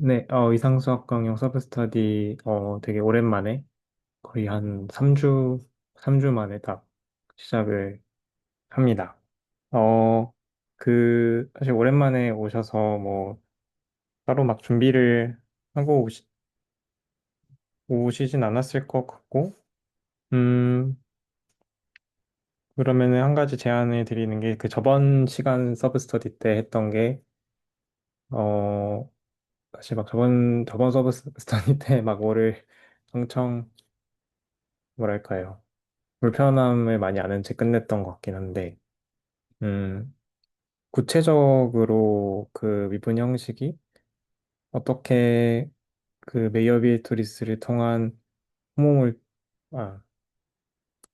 네, 이상수학 강령 서브스터디, 되게 오랜만에, 거의 한 3주 만에 딱 시작을 합니다. 어, 사실 오랜만에 오셔서 뭐, 따로 막 준비를 하고 오시진 않았을 것 같고, 음, 그러면은 한 가지 제안을 드리는 게, 그 저번 시간 서브스터디 때 했던 게, 어, 사실 막 저번 서브스터디 때 막 뭐를 엄청, 뭐랄까요. 불편함을 많이 아는 채 끝냈던 것 같긴 한데, 음, 구체적으로 그 미분 형식이 어떻게 그 메이어비에토리스를 통한 호모몰, 아,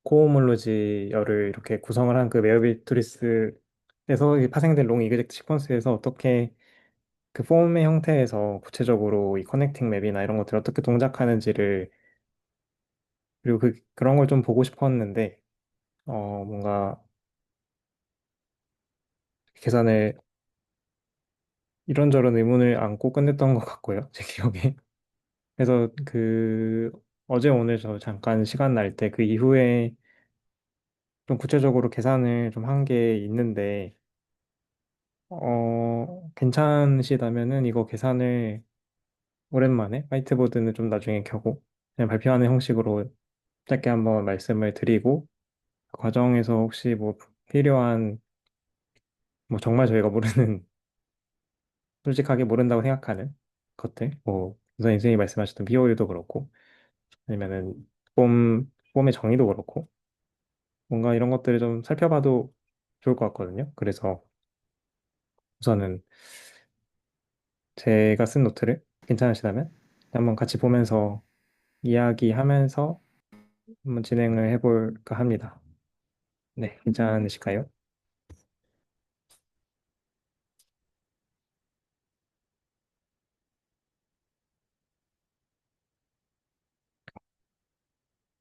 코호몰로지열을 이렇게 구성을 한 그 메이어비에토리스에서 파생된 롱 이그젝트 시퀀스에서 어떻게 그 폼의 형태에서 구체적으로 이 커넥팅 맵이나 이런 것들을 어떻게 동작하는지를, 그리고 그런 걸 좀 보고 싶었는데, 뭔가 계산을 이런저런 의문을 안고 끝냈던 것 같고요, 제 기억에. 그래서 어제 오늘 저 잠깐 시간 날 때 그 이후에 좀 구체적으로 계산을 좀 한 게 있는데, 괜찮으시다면은 이거 계산을 오랜만에 화이트보드는 좀 나중에 켜고 그냥 발표하는 형식으로 짧게 한번 말씀을 드리고, 그 과정에서 혹시 뭐 필요한, 뭐 정말 저희가 모르는, 솔직하게 모른다고 생각하는 것들, 뭐, 선생님이 말씀하셨던 비효율도 그렇고, 아니면은 폼의 정의도 그렇고 뭔가 이런 것들을 좀 살펴봐도 좋을 것 같거든요. 그래서 우선은 제가 쓴 노트를 괜찮으시다면 한번 같이 보면서 이야기하면서 한번 진행을 해볼까 합니다. 네, 괜찮으실까요?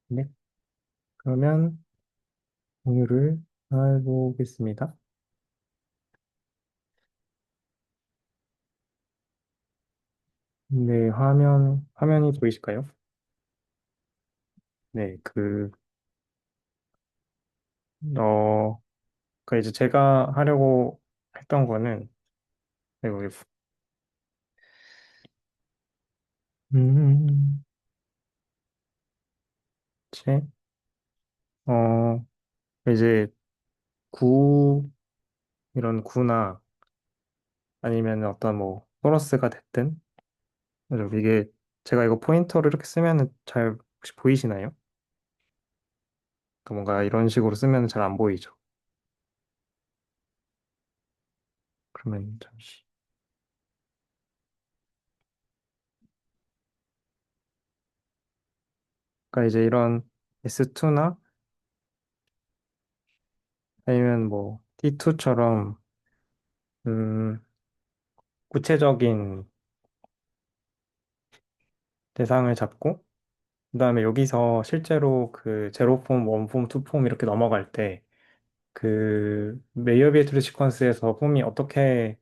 네, 그러면 공유를 해보겠습니다. 네, 화면이 보이실까요? 네, 이제 제가 하려고 했던 거는, 네, 음, 제, 어, 이제 구, 이런 구나 아니면 어떤 뭐 토러스가 됐든, 그래서 이게 제가 이거 포인터를 이렇게 쓰면은 잘 혹시 보이시나요? 뭔가 이런 식으로 쓰면 잘 안 보이죠. 그러면 잠시. 그러니까 이제 이런 S2나 아니면 뭐 T2처럼 음, 구체적인 대상을 잡고, 그다음에 여기서 실제로 그 제로 폼, 원 폼, 투 폼 이렇게 넘어갈 때 그 메이어비에트리 시퀀스에서 폼이 어떻게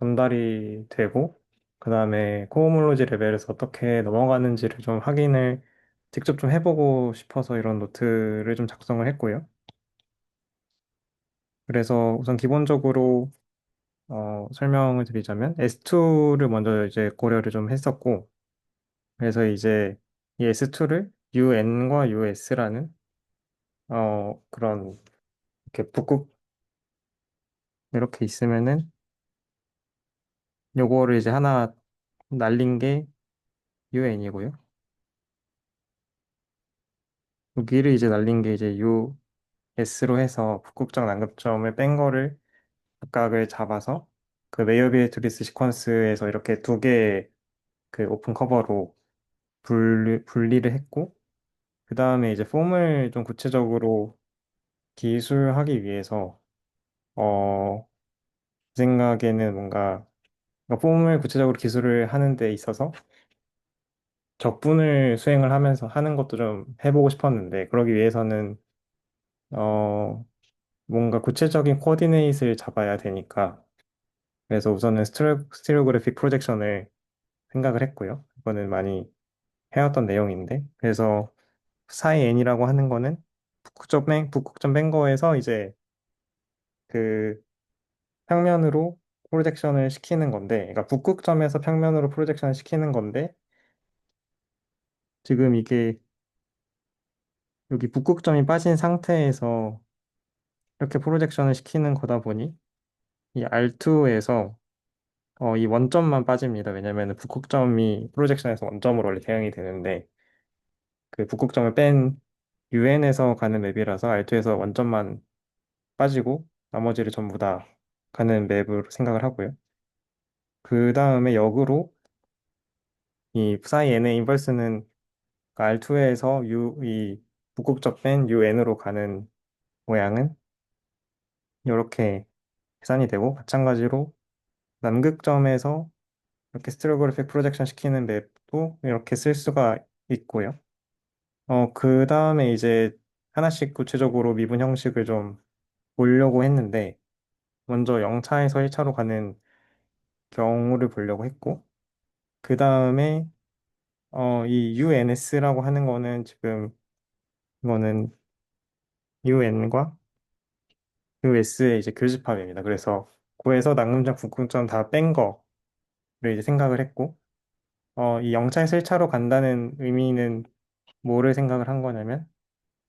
전달이 되고 그다음에 코호몰로지 레벨에서 어떻게 넘어가는지를 좀 확인을 직접 좀 해보고 싶어서 이런 노트를 좀 작성을 했고요. 그래서 우선 기본적으로 설명을 드리자면 S2를 먼저 이제 고려를 좀 했었고, 그래서 이제 이 S2를 UN과 US라는 그런 이렇게 북극 이렇게 있으면은 요거를 이제 하나 날린 게 UN이고요. 여기를 이제 날린 게 이제 US로 해서 북극적 난급점을 뺀 거를 각각을 잡아서 그 메이어비에트리스 시퀀스에서 이렇게 두 개의 그 오픈 커버로 분리를 했고, 그 다음에 이제 폼을 좀 구체적으로 기술하기 위해서 제 생각에는 뭔가 그러니까 폼을 구체적으로 기술을 하는 데 있어서 적분을 수행을 하면서 하는 것도 좀 해보고 싶었는데, 그러기 위해서는 어, 뭔가 구체적인 코어디네이트를 잡아야 되니까, 그래서 우선은 스티로그래픽 프로젝션을 생각을 했고요. 이거는 많이 해왔던 내용인데. 그래서 사이 n이라고 하는 거는 북극점 뺀 거에서 이제 그 평면으로 프로젝션을 시키는 건데, 그러니까 북극점에서 평면으로 프로젝션을 시키는 건데, 지금 이게 여기 북극점이 빠진 상태에서 이렇게 프로젝션을 시키는 거다 보니 이 R2에서 이 원점만 빠집니다. 왜냐면 북극점이 프로젝션에서 원점으로 원래 대응이 되는데 그 북극점을 뺀 UN에서 가는 맵이라서 R2에서 원점만 빠지고 나머지를 전부 다 가는 맵으로 생각을 하고요. 그 다음에 역으로 이 psi n의 인버스는 R2에서 이 북극점 뺀 UN으로 가는 모양은 이렇게 계산이 되고 마찬가지로 남극점에서 이렇게 스티로그래픽 프로젝션 시키는 맵도 이렇게 쓸 수가 있고요. 그 다음에 이제 하나씩 구체적으로 미분 형식을 좀 보려고 했는데 먼저 0차에서 1차로 가는 경우를 보려고 했고 그 다음에 이 UNS라고 하는 거는 지금 이거는 UN과 US의 이제 교집합입니다. 그래서 구에서 낙름점, 북극점 다 뺀 거를 이제 생각을 했고 이 0차에서 1차로 간다는 의미는 뭐를 생각을 한 거냐면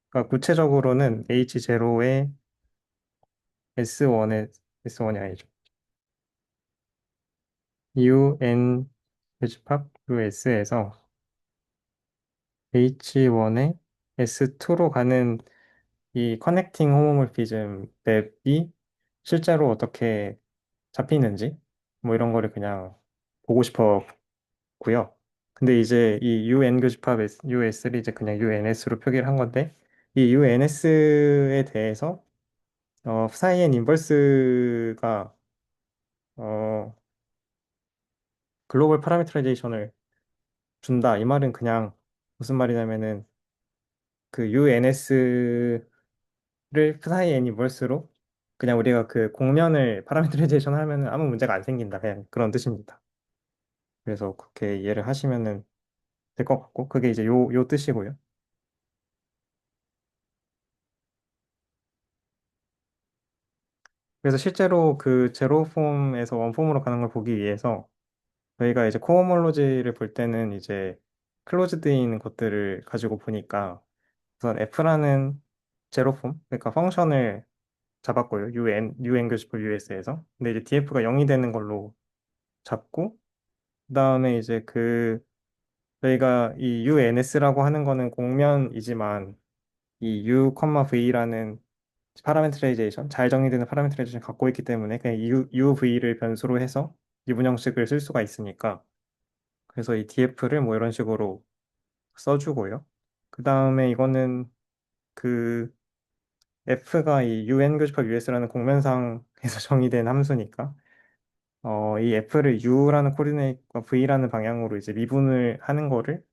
그러니까 구체적으로는 H0에 S1에 S1이 아니죠. UN 교집합 US에서 H1에 S2로 가는 이 커넥팅 호모몰피즘 맵이 실제로 어떻게 잡히는지 뭐 이런 거를 그냥 보고 싶었고요. 근데 이제 이 UN 교집합 US를 이제 그냥 UNS로 표기를 한 건데 이 UNS에 대해서 사이엔 인버스가 어, 글로벌 파라미터라이제이션을 준다. 이 말은 그냥 무슨 말이냐면은 그 UNS를 사이엔 인버스로 그냥 우리가 그 공면을 파라미터라이제이션 하면은 아무 문제가 안 생긴다. 그냥 그런 뜻입니다. 그래서 그렇게 이해를 하시면은 될 것 같고 그게 이제 요 뜻이고요. 그래서 실제로 그 제로 폼에서 원 폼으로 가는 걸 보기 위해서 저희가 이제 코어몰로지를 볼 때는 이제 클로즈드인 것들을 가지고 보니까 우선 F라는 제로 폼, 그러니까 펑션을 잡았고요. UN 교집합 US에서. 근데 이제 DF가 0이 되는 걸로 잡고 그다음에 이제 그 저희가 이 UNS라고 하는 거는 공면이지만 이 U, V라는 파라메트라이제이션, 잘 정의되는 파라메트라이제이션 갖고 있기 때문에 그냥 UV를 변수로 해서 미분 형식을 쓸 수가 있으니까 그래서 이 DF를 뭐 이런 식으로 써주고요. 그 다음에 이거는 그 F가 이 UN 교집합 US라는 공면상에서 정의된 함수니까 이 F를 U라는 코디네이트과 V라는 방향으로 이제 미분을 하는 거를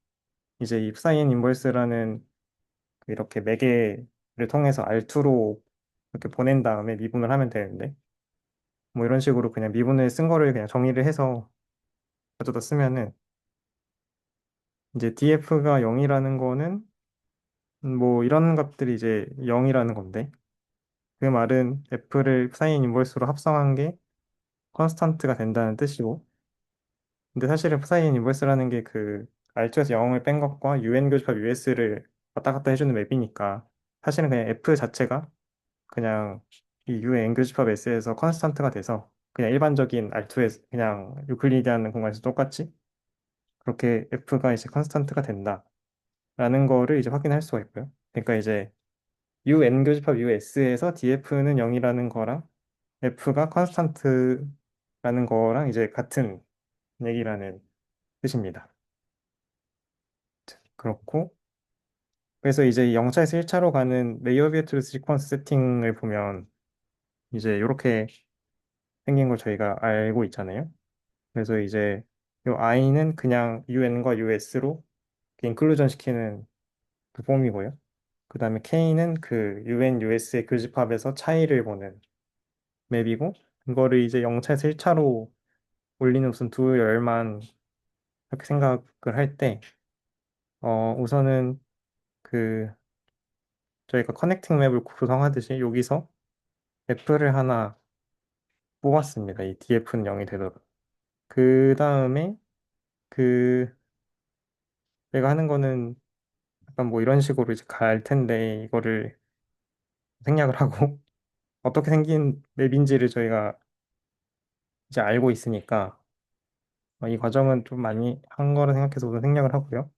이제 이 사인 인버스라는 이렇게 매개를 통해서 R2로 이렇게 보낸 다음에 미분을 하면 되는데 뭐 이런 식으로 그냥 미분을 쓴 거를 그냥 정의를 해서 가져다 쓰면은 이제 df가 0이라는 거는 뭐 이런 값들이 이제 0이라는 건데 그 말은 f를 사인 인버스로 합성한 게 컨스탄트가 된다는 뜻이고 근데 사실은 사인 인버스라는 게 그 R2에서 0을 뺀 것과 UN 교집합 US를 왔다 갔다 해주는 맵이니까 사실은 그냥 f 자체가 그냥 이 UN 교집합 S에서 컨스탄트가 돼서 그냥 일반적인 R2에서 그냥 유클리디안 공간에서 똑같이 그렇게 F가 이제 컨스탄트가 된다라는 거를 이제 확인할 수가 있고요. 그러니까 이제 UN 교집합 US에서 DF는 0이라는 거랑 F가 컨스탄트라는 거랑 이제 같은 얘기라는 뜻입니다. 그렇고 그래서 이제 0차에서 1차로 가는 레이어 비에트루스 시퀀스 세팅을 보면 이제 이렇게 생긴 걸 저희가 알고 있잖아요. 그래서 이제 요 i는 그냥 un과 us로 인클루전 시키는 그 폼이고요. 그 다음에 k는 그 un, us의 교집합에서 차이를 보는 맵이고 이거를 이제 0차에서 1차로 올리는 무슨 두 열만 이렇게 생각을 할 때, 우선은 그 저희가 커넥팅 맵을 구성하듯이 여기서 F를 하나 뽑았습니다. 이 DF는 0이 되도록. 그 다음에 그 내가 하는 거는 약간 뭐 이런 식으로 이제 갈 텐데 이거를 생략을 하고 어떻게 생긴 맵인지를 저희가 이제 알고 있으니까 이 과정은 좀 많이 한 거라 생각해서 우선 생략을 하고요.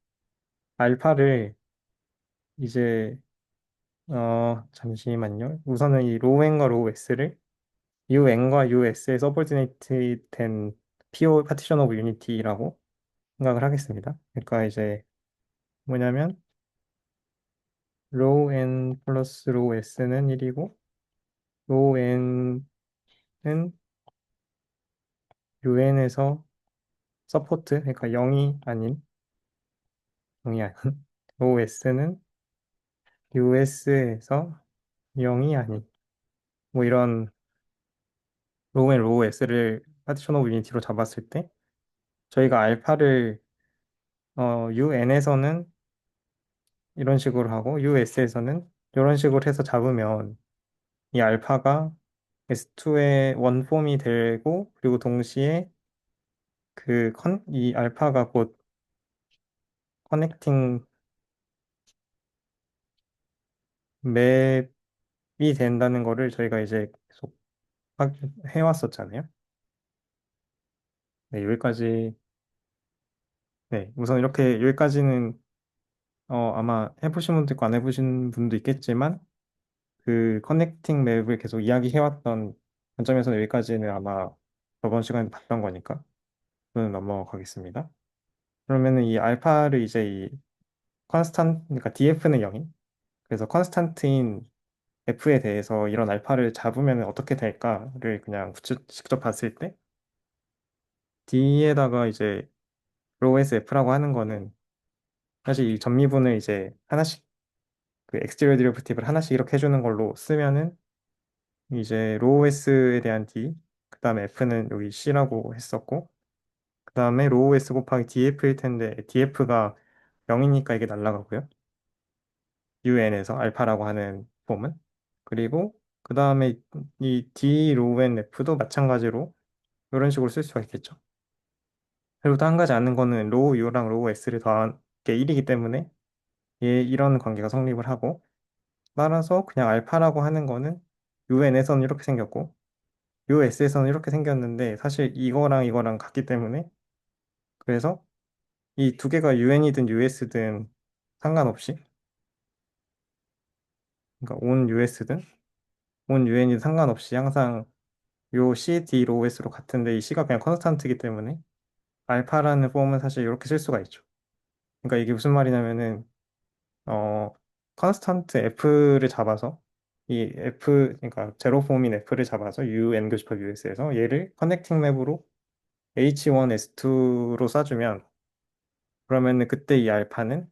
알파를 이제 잠시만요. 우선은 이 로우엔과 로우S를 UN과 US의 서버디네이트 된 PO 파티션 오브 유니티라고 생각을 하겠습니다. 그러니까 이제 뭐냐면 로우 n 플러스 로우 s는 1이고 로우 n은 un에서 서포트 그러니까 0이 아닌 로우 s는 us에서 0이 아닌 뭐 이런 로우 n 로우 s를 파티션 오브 유니티로 잡았을 때 저희가 알파를 un에서는 이런 식으로 하고 us에서는 이런 식으로 해서 잡으면 이 알파가 S2의 원폼이 되고 그리고 동시에 이 알파가 곧 커넥팅 맵이 된다는 거를 저희가 이제 계속 해왔었잖아요. 네, 여기까지, 네, 우선 이렇게 여기까지는 아마 해보신 분도 있고 안 해보신 분도 있겠지만 그 커넥팅 맵을 계속 이야기해왔던 관점에서는 여기까지는 아마 저번 시간에 봤던 거니까 저는 넘어가겠습니다. 그러면은 이 알파를 이제 그러니까 DF는 0인 그래서 컨스탄트인 F에 대해서 이런 알파를 잡으면 어떻게 될까를 그냥 직접 봤을 때 D에다가 이제 로우 s F라고 하는 거는 사실 이 전미분을 이제 하나씩 그 엑스테리어 디리버티브를 하나씩 이렇게 해주는 걸로 쓰면은 이제 로우 S에 대한 D 그 다음에 F는 여기 C라고 했었고 그 다음에 로우 S 곱하기 DF일 텐데 DF가 0이니까 이게 날라가고요. UN에서 알파라고 하는 폼은 그리고 그 다음에 이 D 로우 N F도 마찬가지로 이런 식으로 쓸 수가 있겠죠. 그리고 또 한 가지 아는 거는 로우 U랑 로우 S를 더한 게 1이기 때문에 이런 관계가 성립을 하고 따라서 그냥 알파라고 하는 거는 UN에서는 이렇게 생겼고 US에서는 이렇게 생겼는데 사실 이거랑 같기 때문에 그래서 이 두 개가 UN이든 US든 상관없이 그러니까 온 US든 온 UN이든 상관없이 항상 요 C, D, 로우 S로 같은데 이 C가 그냥 컨스탄트이기 때문에 알파라는 폼은 사실 이렇게 쓸 수가 있죠. 그러니까 이게 무슨 말이냐면은 어 컨스탄트 F를 잡아서 이 F 그러니까 제로 폼인 F를 잡아서 UN 교집합 US에서 얘를 커넥팅 맵으로 H1 S2로 쏴주면 그러면은 그때 이 알파는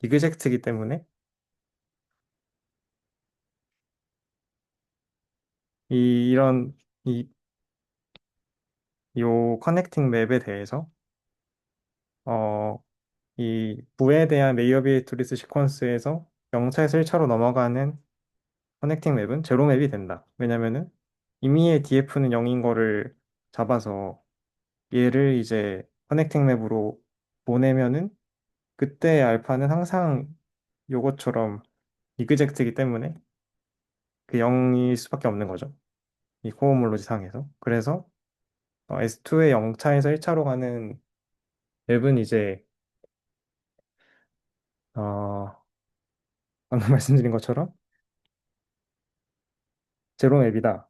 이그젝트이기 때문에 이런 이 요 커넥팅 맵에 대해서 어 이 부에 대한 메이어비리투리스 시퀀스에서 0차에서 1차로 넘어가는 커넥팅 맵은 제로 맵이 된다. 왜냐면은 이미의 DF는 0인 거를 잡아서 얘를 이제 커넥팅 맵으로 보내면은 그때 알파는 항상 요것처럼 이그젝트이기 때문에 그 0일 수밖에 없는 거죠. 이 코어몰로지 상에서. 그래서 S2의 0차에서 1차로 가는 맵은 이제 어, 방금 말씀드린 것처럼 제로 맵이다.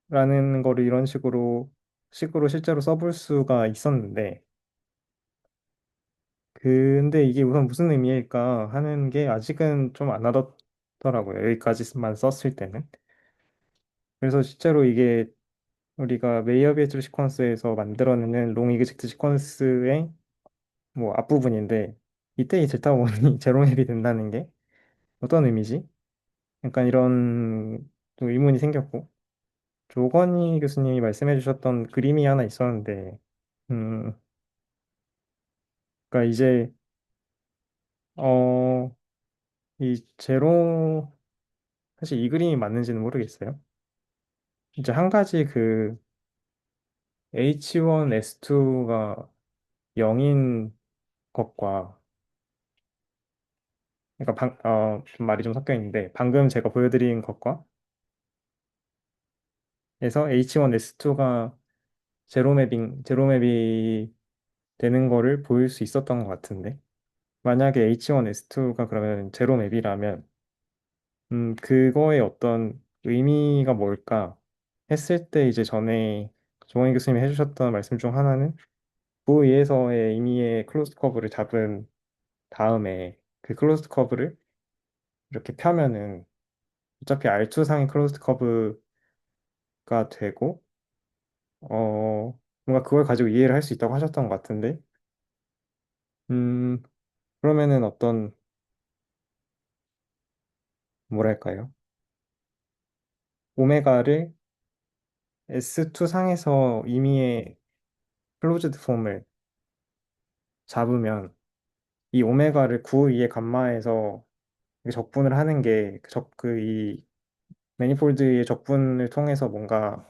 라는 거를 이런 식으로 실제로 써볼 수가 있었는데 근데 이게 우선 무슨 의미일까 하는 게 아직은 좀 안 와닿더라고요. 여기까지만 썼을 때는. 그래서 실제로 이게 우리가 메이어비에트 시퀀스에서 만들어내는 롱 이그젝트 시퀀스의 뭐 앞부분인데 이때 이 델타 원이 제로맵이 된다는 게 어떤 의미지? 약간 이런 좀 의문이 생겼고 조건희 교수님이 말씀해 주셨던 그림이 하나 있었는데 음, 그러니까 이제 어, 이 제로 사실 이 그림이 맞는지는 모르겠어요. 이제 한 가지 그 H1S2가 0인 것과 그러니까 좀 말이 좀 섞여 있는데 방금 제가 보여드린 것과 에서 H1S2가 제로 맵이 되는 거를 보일 수 있었던 것 같은데 만약에 H1S2가 그러면 제로 맵이라면 그거의 어떤 의미가 뭘까 했을 때 이제 전에 종원희 교수님이 해주셨던 말씀 중 하나는 부위에서의 의미의 클로즈드 커브를 잡은 다음에 그 클로즈드 커브를 이렇게 펴면은 어차피 R2상의 클로즈드 커브가 되고 뭔가 그걸 가지고 이해를 할 수 있다고 하셨던 것 같은데 음 그러면은 어떤 뭐랄까요 오메가를 S2 상에서 임의의 클로즈드 폼을 잡으면 이 오메가를 9, 2의 감마에서 적분을 하는 게 이 매니폴드의 적분을 통해서 뭔가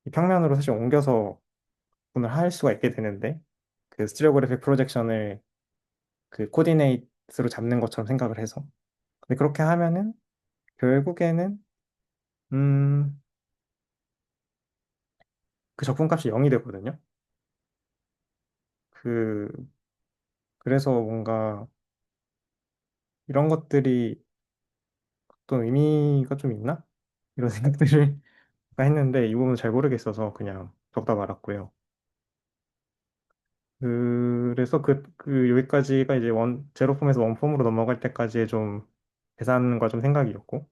이 평면으로 사실 옮겨서 적분을 할 수가 있게 되는데 그 스티레오그래픽 프로젝션을 그 코디네이트로 잡는 것처럼 생각을 해서 근데 그렇게 하면은 결국에는 음, 그 적분값이 0이 되거든요. 그 그래서 뭔가 이런 것들이 어떤 의미가 좀 있나? 이런 생각들을 했는데 이 부분은 잘 모르겠어서 그냥 적다 말았고요. 그래서 여기까지가 이제 제로폼에서 원폼으로 넘어갈 때까지의 좀 계산과 좀 생각이었고,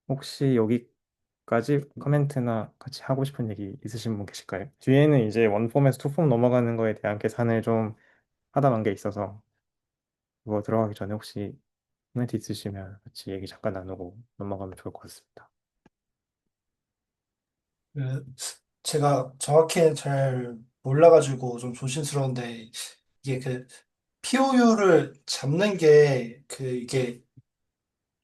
혹시 여기까지 코멘트나 같이 하고 싶은 얘기 있으신 분 계실까요? 뒤에는 이제 원폼에서 투폼 넘어가는 거에 대한 계산을 좀 하다 만 게 있어서, 그거 들어가기 전에 혹시 코멘트 있으시면 같이 얘기 잠깐 나누고 넘어가면 좋을 것 같습니다. 그 제가 정확히는 잘 몰라가지고 좀 조심스러운데 이게 그 POU를 잡는 게 이게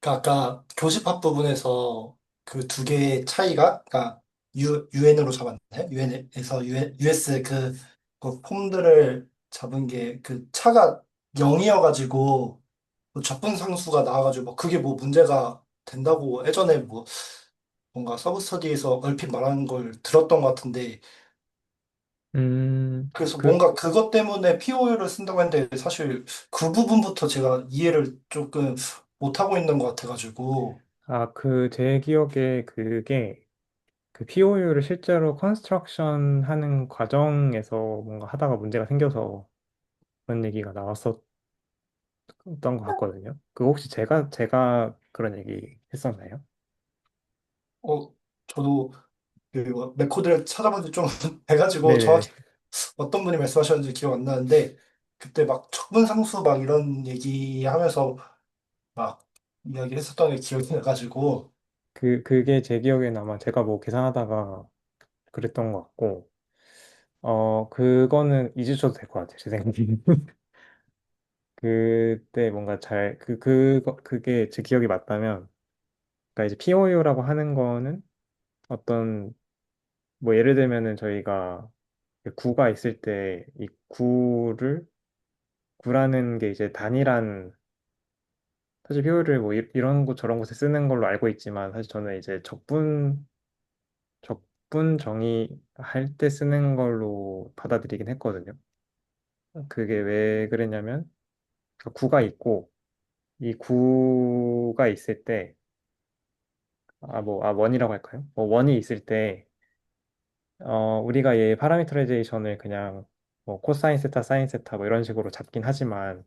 그 아까 교집합 부분에서 그 두 개의 차이가 그러니까 UN으로 잡았나요? UN에서 US 그 폼들을 잡은 게 그 차가 0이어가지고 적분 상수가 나와가지고 뭐 그게 뭐 문제가 된다고 예전에 뭐 뭔가 서브 스터디에서 얼핏 말하는 걸 들었던 것 같은데 음, 그래서 그, 뭔가 그것 때문에 POU를 쓴다고 했는데 사실 그 부분부터 제가 이해를 조금 못하고 있는 것 같아가지고 제 기억에 그 POU를 실제로 컨스트럭션 하는 과정에서 뭔가 하다가 문제가 생겨서 그런 얘기가 나왔었던 것 같거든요. 그 혹시 제가 그런 얘기 했었나요? 저도 그 맥코드를 찾아본 지 좀 돼가지고 네네네. 정확히 어떤 분이 말씀하셨는지 기억 안 나는데 그때 막 척분상수 막 이런 얘기하면서 막 이야기했었던 게 기억이 나가지고 그게 제 기억에는 아마 제가 뭐 계산하다가 그랬던 것 같고, 그거는 잊으셔도 될 것 같아요. 제 생각에는. 그때 뭔가 그게 제 기억이 맞다면, 그러니까 이제 POU라고 하는 거는 어떤 뭐 예를 들면은 저희가 그 구가 있을 때 이 구라는 게 이제 단일한 사실 효율을 뭐 이런 곳 저런 곳에 쓰는 걸로 알고 있지만 사실 저는 이제 적분 정의할 때 쓰는 걸로 받아들이긴 했거든요. 그게 왜 그랬냐면 그 구가 있고 이 구가 있을 때 원이라고 할까요? 뭐 원이 있을 때 우리가 얘 파라미터라이제이션을 그냥 뭐 코사인 세타, 사인 세타 뭐 이런 식으로 잡긴 하지만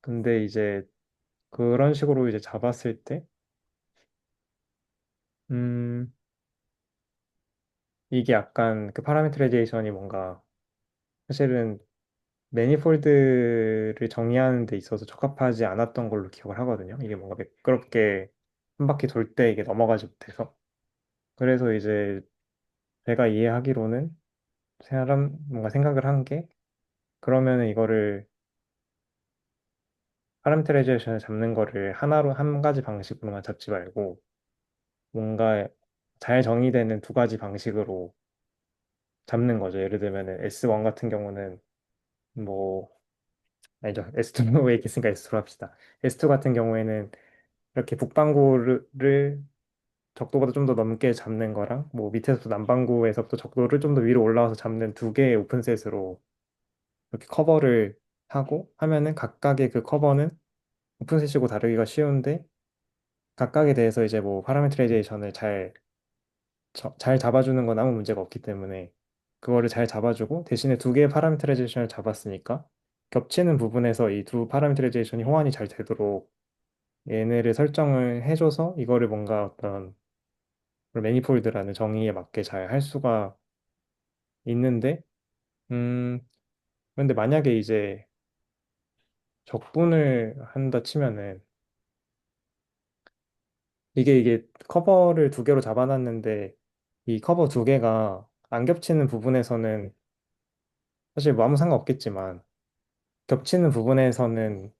근데 이제 그런 식으로 이제 잡았을 때 음, 이게 약간 그 파라미터라이제이션이 뭔가 사실은 매니폴드를 정의하는 데 있어서 적합하지 않았던 걸로 기억을 하거든요. 이게 뭔가 매끄럽게 한 바퀴 돌 때 이게 넘어가지 못해서. 그래서 이제 제가 이해하기로는 뭔가 생각을 한 게 그러면은 이거를 파라미터라이제이션을 잡는 거를 하나로 한 가지 방식으로만 잡지 말고 뭔가 잘 정의되는 두 가지 방식으로 잡는 거죠. 예를 들면은 S1 같은 경우는 뭐 아니죠. S2 얘기했으니까 S2로 합시다. S2 같은 경우에는 이렇게 북반구를 적도보다 좀 더 넘게 잡는 거랑 뭐 밑에서부터 남반구에서부터 적도를 좀 더 위로 올라와서 잡는 두 개의 오픈셋으로 이렇게 커버를 하고 하면은 각각의 그 커버는 오픈셋이고 다루기가 쉬운데 각각에 대해서 이제 뭐 파라미터라이제이션을 잘 잡아주는 건 아무 문제가 없기 때문에 그거를 잘 잡아주고 대신에 두 개의 파라미터라이제이션을 잡았으니까 겹치는 부분에서 이 두 파라미터라이제이션이 호환이 잘 되도록 얘네를 설정을 해줘서 이거를 뭔가 어떤 매니폴드라는 정의에 맞게 잘 할 수가 있는데 음 그런데 만약에 이제 적분을 한다 치면은 이게 커버를 두 개로 잡아놨는데 이 커버 두 개가 안 겹치는 부분에서는 사실 뭐 아무 상관없겠지만 겹치는 부분에서는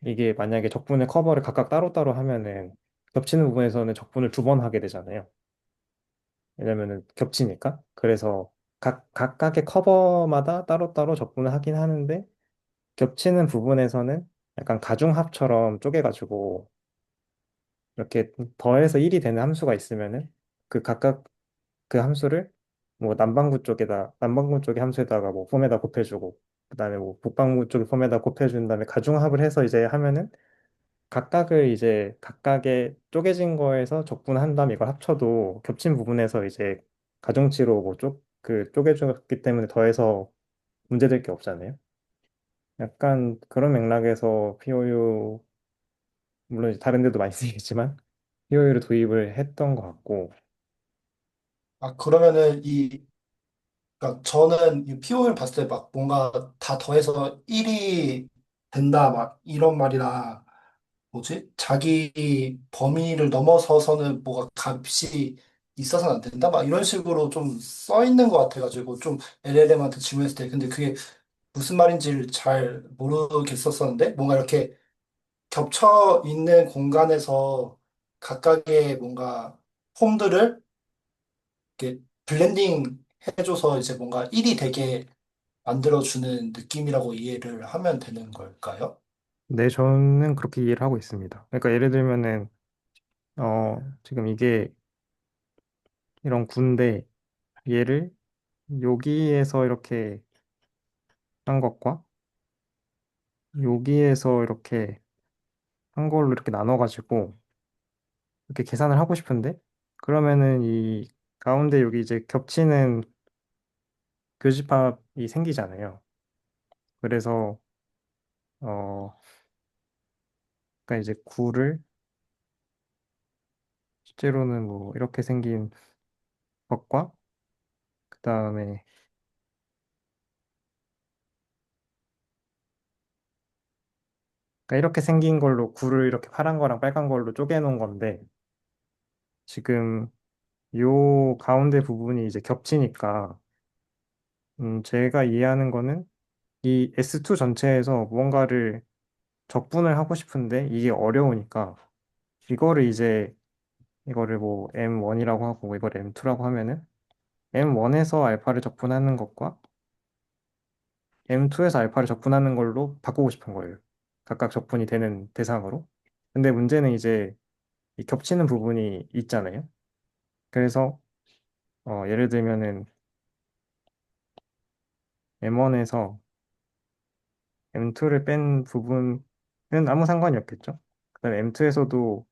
이게 만약에 적분의 커버를 각각 따로따로 하면은 겹치는 부분에서는 적분을 두 번 하게 되잖아요. 왜냐면은 겹치니까. 그래서 각각의 커버마다 따로따로 적분을 하긴 하는데 겹치는 부분에서는 약간 가중합처럼 쪼개가지고 이렇게 더해서 1이 되는 함수가 있으면은 그 각각 그 함수를 뭐 남반구 쪽의 함수에다가 뭐 폼에다 곱해주고 그다음에 뭐 북반구 쪽의 폼에다 곱해준 다음에 가중합을 해서 이제 하면은 각각을 이제 각각의 쪼개진 거에서 적분한 다음에 이걸 합쳐도 겹친 부분에서 이제 가중치로 뭐 쪼개졌기 때문에 더해서 문제될 게 없잖아요. 약간 그런 맥락에서 POU 물론 이제 다른 데도 많이 쓰이겠지만 POU를 도입을 했던 것 같고 아, 그러면은 그러니까 저는 이 PO를 봤을 때 막 뭔가 다 더해서 1이 된다, 막 이런 말이라, 뭐지? 자기 범위를 넘어서서는 뭐가 값이 있어서는 안 된다? 막 이런 식으로 좀 써 있는 것 같아가지고 좀 LLM한테 질문했을 때 근데 그게 무슨 말인지를 잘 모르겠었었는데 뭔가 이렇게 겹쳐 있는 공간에서 각각의 뭔가 폼들을 이렇게 블렌딩 해줘서 이제 뭔가 1이 되게 만들어주는 느낌이라고 이해를 하면 되는 걸까요? 네, 저는 그렇게 이해를 하고 있습니다. 그러니까 예를 들면은 지금 이게 이런 군데 얘를 여기에서 이렇게 한 것과 여기에서 이렇게 한 걸로 이렇게 나눠가지고 이렇게 계산을 하고 싶은데 그러면은 이 가운데 여기 이제 겹치는 교집합이 생기잖아요. 그래서 어 그러니까 이제 구를 실제로는 뭐 이렇게 생긴 것과 그 다음에 그러니까 이렇게 생긴 걸로 구를 이렇게 파란 거랑 빨간 걸로 쪼개놓은 건데 지금 요 가운데 부분이 이제 겹치니까 제가 이해하는 거는 이 S2 전체에서 무언가를 적분을 하고 싶은데 이게 어려우니까 이거를 이제 이거를 뭐 M1이라고 하고 이걸 M2라고 하면은 M1에서 알파를 적분하는 것과 M2에서 알파를 적분하는 걸로 바꾸고 싶은 거예요. 각각 적분이 되는 대상으로. 근데 문제는 이제 이 겹치는 부분이 있잖아요. 그래서 예를 들면은 M1에서 M2를 뺀 부분은 아무 상관이 없겠죠. 그다음에 M2에서도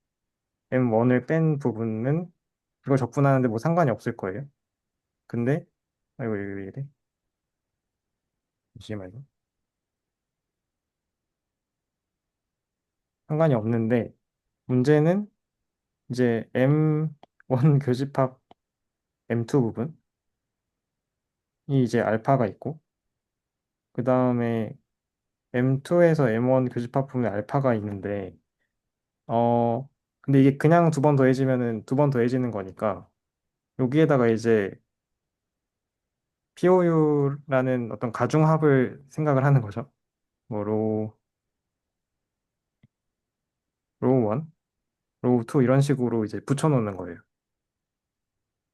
M1을 뺀 부분은 이걸 적분하는데 뭐 상관이 없을 거예요. 근데 아이고 이거 왜 이래? 잠시만요. 상관이 없는데 문제는 이제 M1 교집합 M2 부분이 이제 알파가 있고 그 다음에 M2에서 M1 교집합 부분에 알파가 있는데 어 근데 이게 그냥 두 번 더해지면은 두 번 더해지는 거니까 여기에다가 이제 POU라는 어떤 가중합을 생각을 하는 거죠. 뭐 로우 1, 로우 2 이런 식으로 이제 붙여놓는 거예요.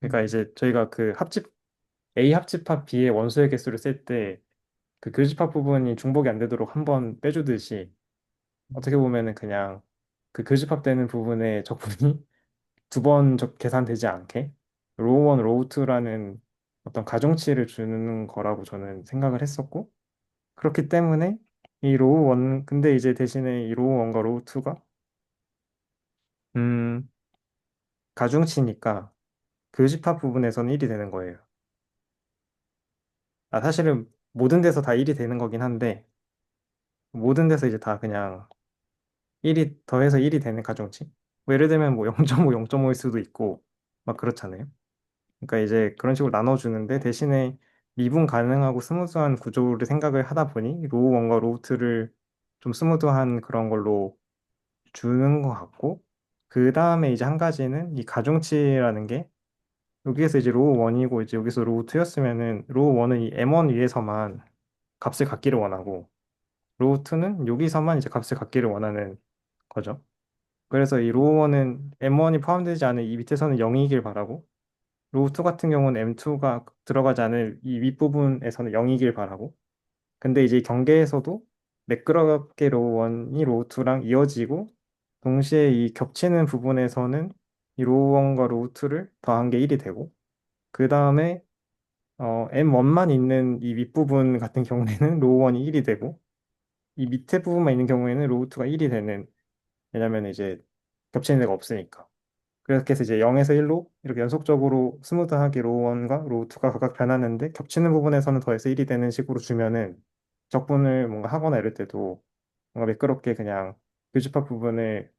그러니까 음, 이제 저희가 그 합집 A 합집합 B의 원소의 개수를 쓸 때 그 교집합 부분이 중복이 안 되도록 한번 빼주듯이 어떻게 보면은 그냥 그 교집합되는 부분의 적분이 두 번 계산되지 않게 로우 1, 로우 2라는 어떤 가중치를 주는 거라고 저는 생각을 했었고 그렇기 때문에 이 로우 1 근데 이제 대신에 이 로우 1과 로우 2가 음 가중치니까 교집합 부분에서는 1이 되는 거예요. 아 사실은 모든 데서 다 1이 되는 거긴 한데 모든 데서 이제 다 그냥 1이 더해서 1이 되는 가중치? 뭐 예를 들면 뭐 0.5, 0.5일 수도 있고 막 그렇잖아요. 그러니까 이제 그런 식으로 나눠주는데 대신에 미분 가능하고 스무스한 구조를 생각을 하다 보니 로우 1과 로우 2를 좀 스무드한 그런 걸로 주는 것 같고 그 다음에 이제 한 가지는 이 가중치라는 게 여기에서 이제 로우 1이고 이제 여기서 로우 2였으면은 로우 1은 이 M1 위에서만 값을 갖기를 원하고 로우 2는 여기서만 이제 값을 갖기를 원하는 거죠. 그래서 이 로우원은 M1이 포함되지 않은 이 밑에서는 0이길 바라고 로우2 같은 경우는 M2가 들어가지 않을 이 윗부분에서는 0이길 바라고 근데 이제 경계에서도 매끄럽게 로우1이 로우2랑 이어지고 동시에 이 겹치는 부분에서는 이 로우1과 로우2를 더한 게 1이 되고 그 다음에 M1만 있는 이 윗부분 같은 경우에는 로우1이 1이 되고 이 밑에 부분만 있는 경우에는 로우2가 1이 되는 왜냐면 이제 겹치는 데가 없으니까 그렇게 해서 이제 0에서 1로 이렇게 연속적으로 스무드하게 로우 1과 로우 2가 각각 변하는데 겹치는 부분에서는 더해서 1이 되는 식으로 주면은 적분을 뭔가 하거나 이럴 때도 뭔가 매끄럽게 그냥 교집합 부분을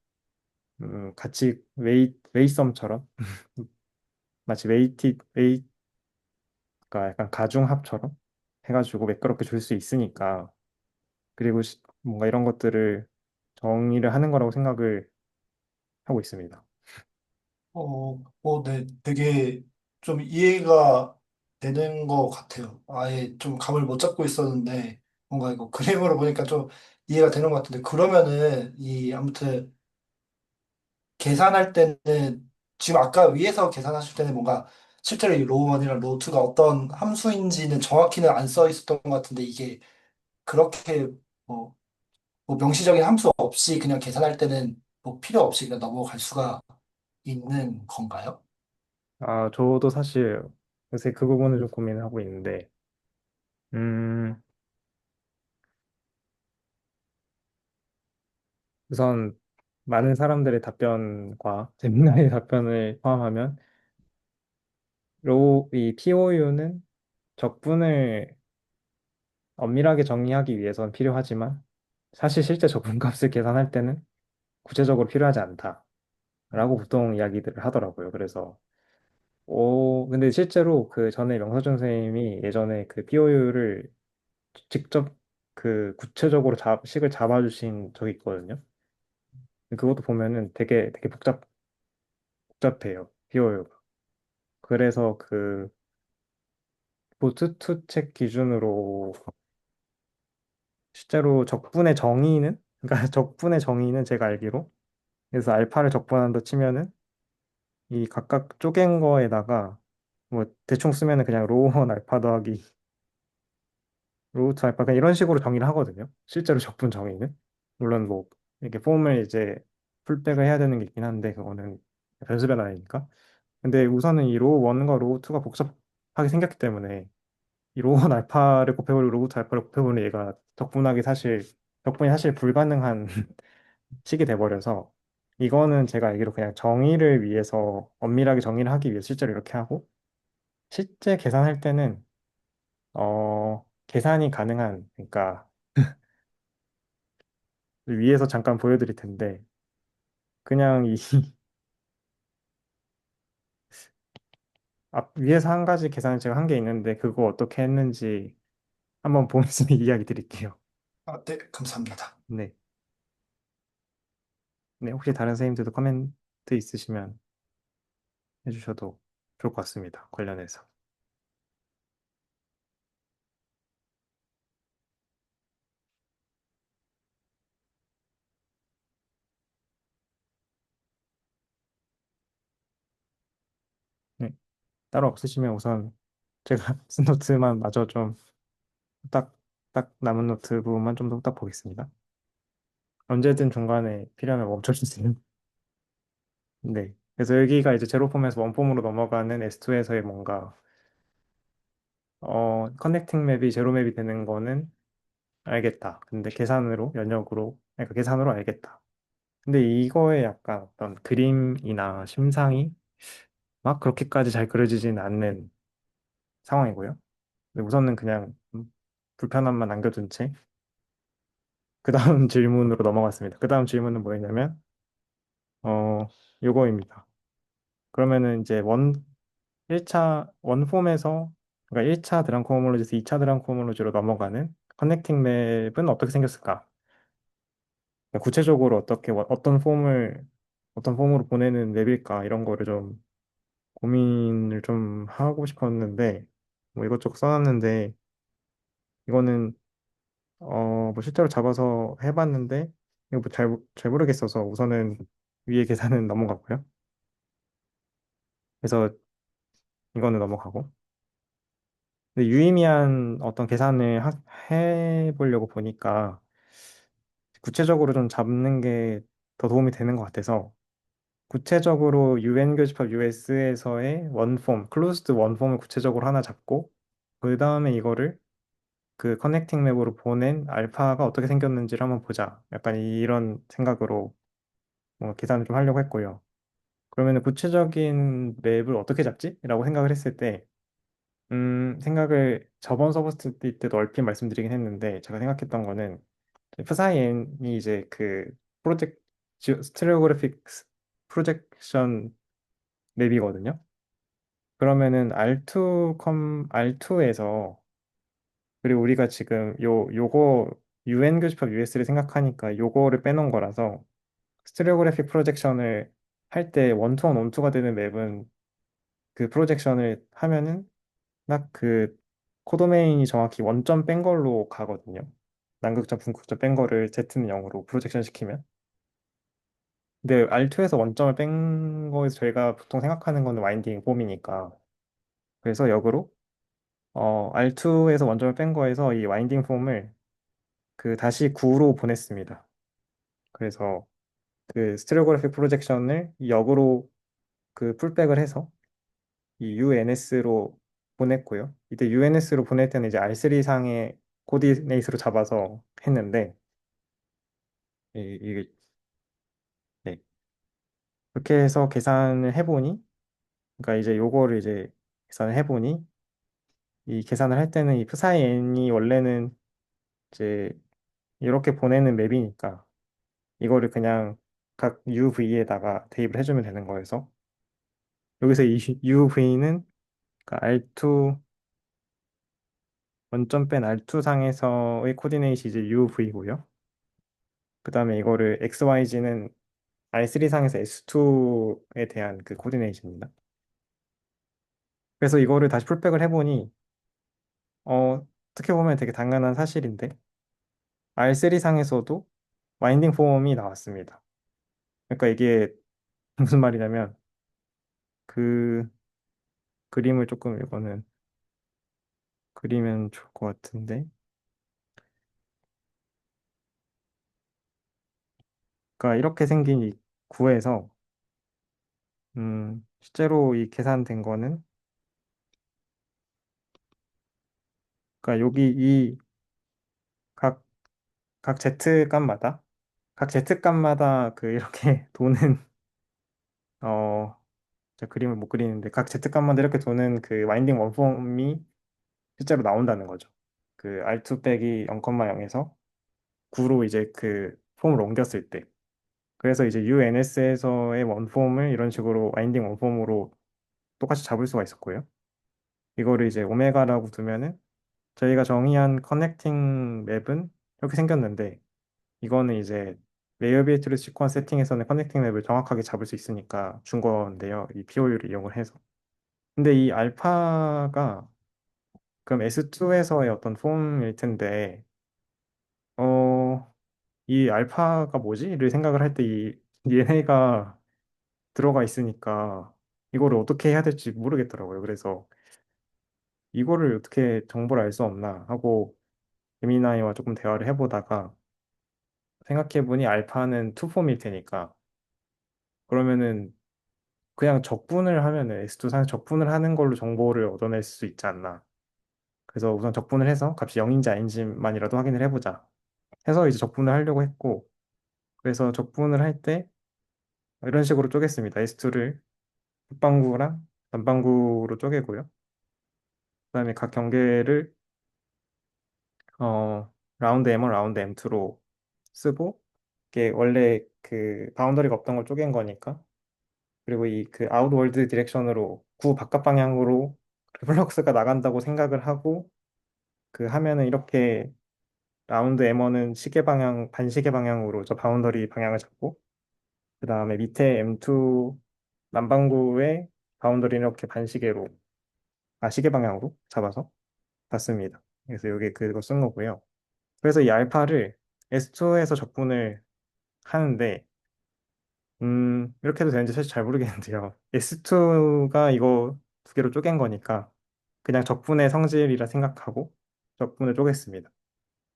같이 웨이썸처럼 마치 웨이가 약간 가중합처럼 해가지고 매끄럽게 줄 수 있으니까 그리고 뭔가 이런 것들을 정의를 하는 거라고 생각을 하고 있습니다. 네, 되게 좀 이해가 되는 것 같아요. 아예 좀 감을 못 잡고 있었는데, 뭔가 이거 그림으로 보니까 좀 이해가 되는 것 같은데, 그러면은, 아무튼, 계산할 때는, 지금 아까 위에서 계산하실 때는 뭔가, 실제로 이 로우1이랑 로우2가 어떤 함수인지는 정확히는 안 써 있었던 것 같은데, 이게 그렇게 뭐, 뭐 명시적인 함수 없이 그냥 계산할 때는 뭐 필요 없이 그냥 넘어갈 수가 있는 건가요? 아, 저도 사실 요새 그 부분을 좀 고민을 하고 있는데, 음, 우선 많은 사람들의 답변과 재민나의 답변을 포함하면, 이 POU는 적분을 엄밀하게 정의하기 위해선 필요하지만, 사실 실제 적분값을 계산할 때는 구체적으로 필요하지 않다라고 보통 이야기들을 하더라고요. 그래서, 근데 실제로 그 전에 명서준 선생님이 예전에 그 POU를 직접 그 구체적으로 식을 잡아주신 적이 있거든요. 그것도 보면은 되게 복잡해요. 비어요. 그래서 그 보트투 책 기준으로 실제로 적분의 정의는 그러니까 적분의 정의는 제가 알기로 그래서 알파를 적분한다 치면은 이 각각 쪼갠 거에다가 뭐 대충 쓰면은 그냥 로원 알파 더하기 루트 알파 그냥 이런 식으로 정의를 하거든요. 실제로 적분 정의는 물론 뭐 이렇게 폼을 이제 풀백을 해야 되는 게 있긴 한데 그거는 변수 변환이니까. 근데 우선은 이 로우 1과 로우 2가 복잡하게 생겼기 때문에 이 로우 1 알파를 곱해버리고 로우 2 알파를 곱해보는 얘가 적분이 사실 불가능한 식이 돼버려서 이거는 제가 알기로 그냥 정의를 위해서 엄밀하게 정의를 하기 위해서 실제로 이렇게 하고 실제 계산할 때는 계산이 가능한 그러니까 위에서 잠깐 보여드릴 텐데 그냥 이 위에서 한 가지 계산을 제가 한 게 있는데 그거 어떻게 했는지 한번 보면서 이야기 드릴게요. 아, 네, 감사합니다. 네. 네, 혹시 다른 선생님들도 코멘트 있으시면 해주셔도 좋을 것 같습니다. 관련해서. 따로 없으시면 우선 제가 쓴 노트만 마저 좀 딱, 딱 남은 노트 부분만 좀 더 딱 보겠습니다. 언제든 중간에 필요하면 멈춰주세요. 네. 그래서 여기가 이제 제로폼에서 원폼으로 넘어가는 S2에서의 뭔가, 커넥팅 맵이 제로 맵이 되는 거는 알겠다. 근데 계산으로, 연역으로, 그러니까 계산으로 알겠다. 근데 이거에 약간 어떤 그림이나 심상이 막 그렇게까지 잘 그려지진 않는 상황이고요. 근데 우선은 그냥 불편함만 남겨둔 채, 그 다음 질문으로 넘어갔습니다. 그 다음 질문은 뭐였냐면, 어, 요거입니다. 그러면은 이제 1차 원폼에서 그러니까 1차 드랑코 호몰로지에서 2차 드랑코 호몰로지로 넘어가는 커넥팅 맵은 어떻게 생겼을까? 그러니까 구체적으로 어떤 폼으로 보내는 맵일까? 이런 거를 좀 고민을 좀 하고 싶었는데 뭐 이것저것 써놨는데 이거는 뭐 실제로 잡아서 해봤는데 이거 뭐잘 모르겠어서 우선은 위에 계산은 넘어가고요. 그래서 이거는 넘어가고 근데 유의미한 어떤 계산을 해보려고 보니까 구체적으로 좀 잡는 게 더 도움이 되는 것 같아서 구체적으로 UN 교집합 US에서의 원폼, 클로즈드 원폼을 구체적으로 하나 잡고 그 다음에 이거를 그 커넥팅 맵으로 보낸 알파가 어떻게 생겼는지를 한번 보자. 약간 이런 생각으로 뭐 계산을 좀 하려고 했고요. 그러면 구체적인 맵을 어떻게 잡지? 라고 생각을 했을 때 생각을 저번 서브스트 때도 얼핏 말씀드리긴 했는데 제가 생각했던 거는 프사이엔이 이제 그 프로젝트 스테레오그래픽 프로젝션 맵이거든요. 그러면은 R2에서 그리고 우리가 지금 요거 UN 교집합 US를 생각하니까 요거를 빼놓은 거라서 스테레오그래픽 프로젝션을 할 때 원투원 원투가 되는 맵은 그 프로젝션을 하면은 딱 그 코도메인이 정확히 원점 뺀 걸로 가거든요. 남극점, 북극점 뺀 거를 Z는 0으로 프로젝션 시키면. 근데 R2에서 원점을 뺀 거에서 저희가 보통 생각하는 거는 와인딩 폼이니까. 그래서 역으로 R2에서 원점을 뺀 거에서 이 와인딩 폼을 그 다시 9로 보냈습니다. 그래서 그 스테레오그래픽 프로젝션을 역으로 그 풀백을 해서 이 UNS로 보냈고요. 이때 UNS로 보낼 때는 이제 R3상의 코디네이트로 잡아서 했는데 이게 네. 그렇게 해서 계산을 해보니 그러니까 이제 요거를 이제 계산을 해보니 이 계산을 할 때는 이 psi n이 원래는 이제 이렇게 보내는 맵이니까 이거를 그냥 각 UV에다가 대입을 해주면 되는 거여서 여기서 이 UV는 그러니까 R2 원점 뺀 R2 상에서의 코디네이트이 이제 UV고요. 그 다음에 이거를 XYZ는 R3 상에서 S2에 대한 그 코디네이트입니다. 그래서 이거를 다시 풀백을 해보니 어떻게 보면 되게 당연한 사실인데 R3 상에서도 와인딩 폼이 나왔습니다. 그러니까 이게 무슨 말이냐면 그 그림을 조금 이거는 그리면 좋을 것 같은데 그러니까 이렇게 생긴 이 구에서 실제로 이 계산된 거는 그러니까 여기 이 각 각 Z 값마다 각 Z 값마다 그 이렇게 도는 제가 그림을 못 그리는데 각 Z 값마다 이렇게 도는 그 와인딩 원폼이 실제로 나온다는 거죠. 그 R2 빼기 0,0에서 9로 이제 그 폼을 옮겼을 때 그래서 이제 UNS에서의 원폼을 이런 식으로 와인딩 원폼으로 똑같이 잡을 수가 있었고요. 이거를 이제 오메가라고 두면은 저희가 정의한 커넥팅 맵은 이렇게 생겼는데 이거는 이제 레이어비리티를 시퀀스 세팅에서는 커넥팅 맵을 정확하게 잡을 수 있으니까 준 건데요. 이 POU를 이용을 해서. 근데 이 알파가 그럼 S2에서의 어떤 폼일 텐데 이 알파가 뭐지?를 생각을 할 때 이 얘네가 들어가 있으니까 이거를 어떻게 해야 될지 모르겠더라고요. 그래서 이거를 어떻게 정보를 알 수 없나 하고 에미나이와 조금 대화를 해보다가 생각해보니 알파는 투폼일 테니까 그러면은 그냥 적분을 하면은 S2 상에서 적분을 하는 걸로 정보를 얻어낼 수 있지 않나. 그래서 우선 적분을 해서 값이 0인지 아닌지만이라도 확인을 해보자. 해서 이제 적분을 하려고 했고 그래서 적분을 할 때 이런 식으로 쪼갰습니다. S2를 북반구랑 남반구로 쪼개고요. 그다음에 각 경계를 라운드 M1, 라운드 M2로 쓰고 이게 원래 그 바운더리가 없던 걸 쪼갠 거니까 그리고 이 그 아웃월드 디렉션으로 구 바깥 방향으로 플럭스가 나간다고 생각을 하고 그 하면은 이렇게 라운드 M1은 시계 방향 반시계 방향으로 저 바운더리 방향을 잡고 그 다음에 밑에 M2 남반구의 바운더리는 이렇게 반시계로 시계 방향으로 잡아서 봤습니다. 그래서 여기 그거 쓴 거고요. 그래서 이 알파를 S2에서 적분을 하는데 이렇게 해도 되는지 사실 잘 모르겠는데요. S2가 이거 두 개로 쪼갠 거니까 그냥 적분의 성질이라 생각하고 적분을 쪼갰습니다.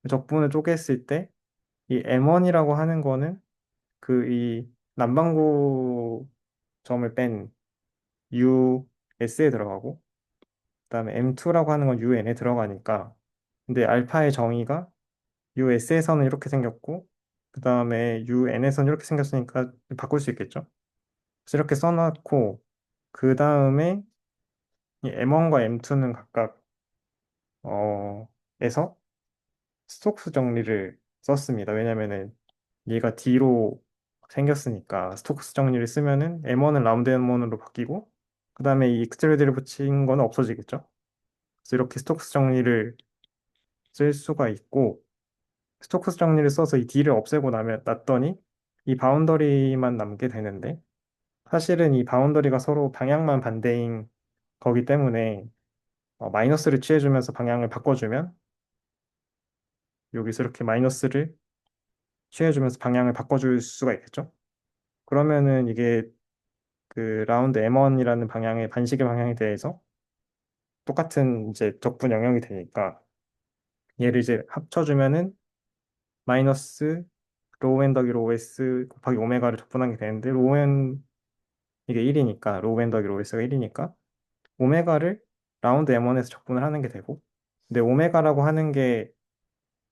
적분을 쪼갰을 때 이 M1이라고 하는 거는 그 이 남반구 점을 뺀 US에 들어가고 그다음에 M2라고 하는 건 UN에 들어가니까 근데 알파의 정의가 US에서는 이렇게 생겼고 그다음에 UN에서는 이렇게 생겼으니까 바꿀 수 있겠죠? 그래서 이렇게 써놨고 그 다음에 이 M1과 M2는 각각 에서 스톡스 정리를 썼습니다. 왜냐면은 얘가 D로 생겼으니까 스톡스 정리를 쓰면은 M1은 라운드 M1으로 바뀌고 그 다음에 이 익스트루드를 붙인 거는 없어지겠죠. 그래서 이렇게 스톡스 정리를 쓸 수가 있고 스톡스 정리를 써서 이 D를 없애고 나면 놨더니 이 바운더리만 남게 되는데 사실은 이 바운더리가 서로 방향만 반대인 거기 때문에 마이너스를 취해주면서 방향을 바꿔주면 여기서 이렇게 마이너스를 취해주면서 방향을 바꿔줄 수가 있겠죠. 그러면은 이게 그 라운드 M1이라는 방향의 반시계 방향에 대해서 똑같은 이제 적분 영역이 되니까 얘를 이제 합쳐주면은 마이너스 로우 n 더하기 로우 s 곱하기 오메가를 적분하게 되는데 로우 n 이게 1이니까 로우 n 더하기 로우 s가 1이니까 오메가를 라운드 M1에서 적분을 하는 게 되고 근데 오메가라고 하는 게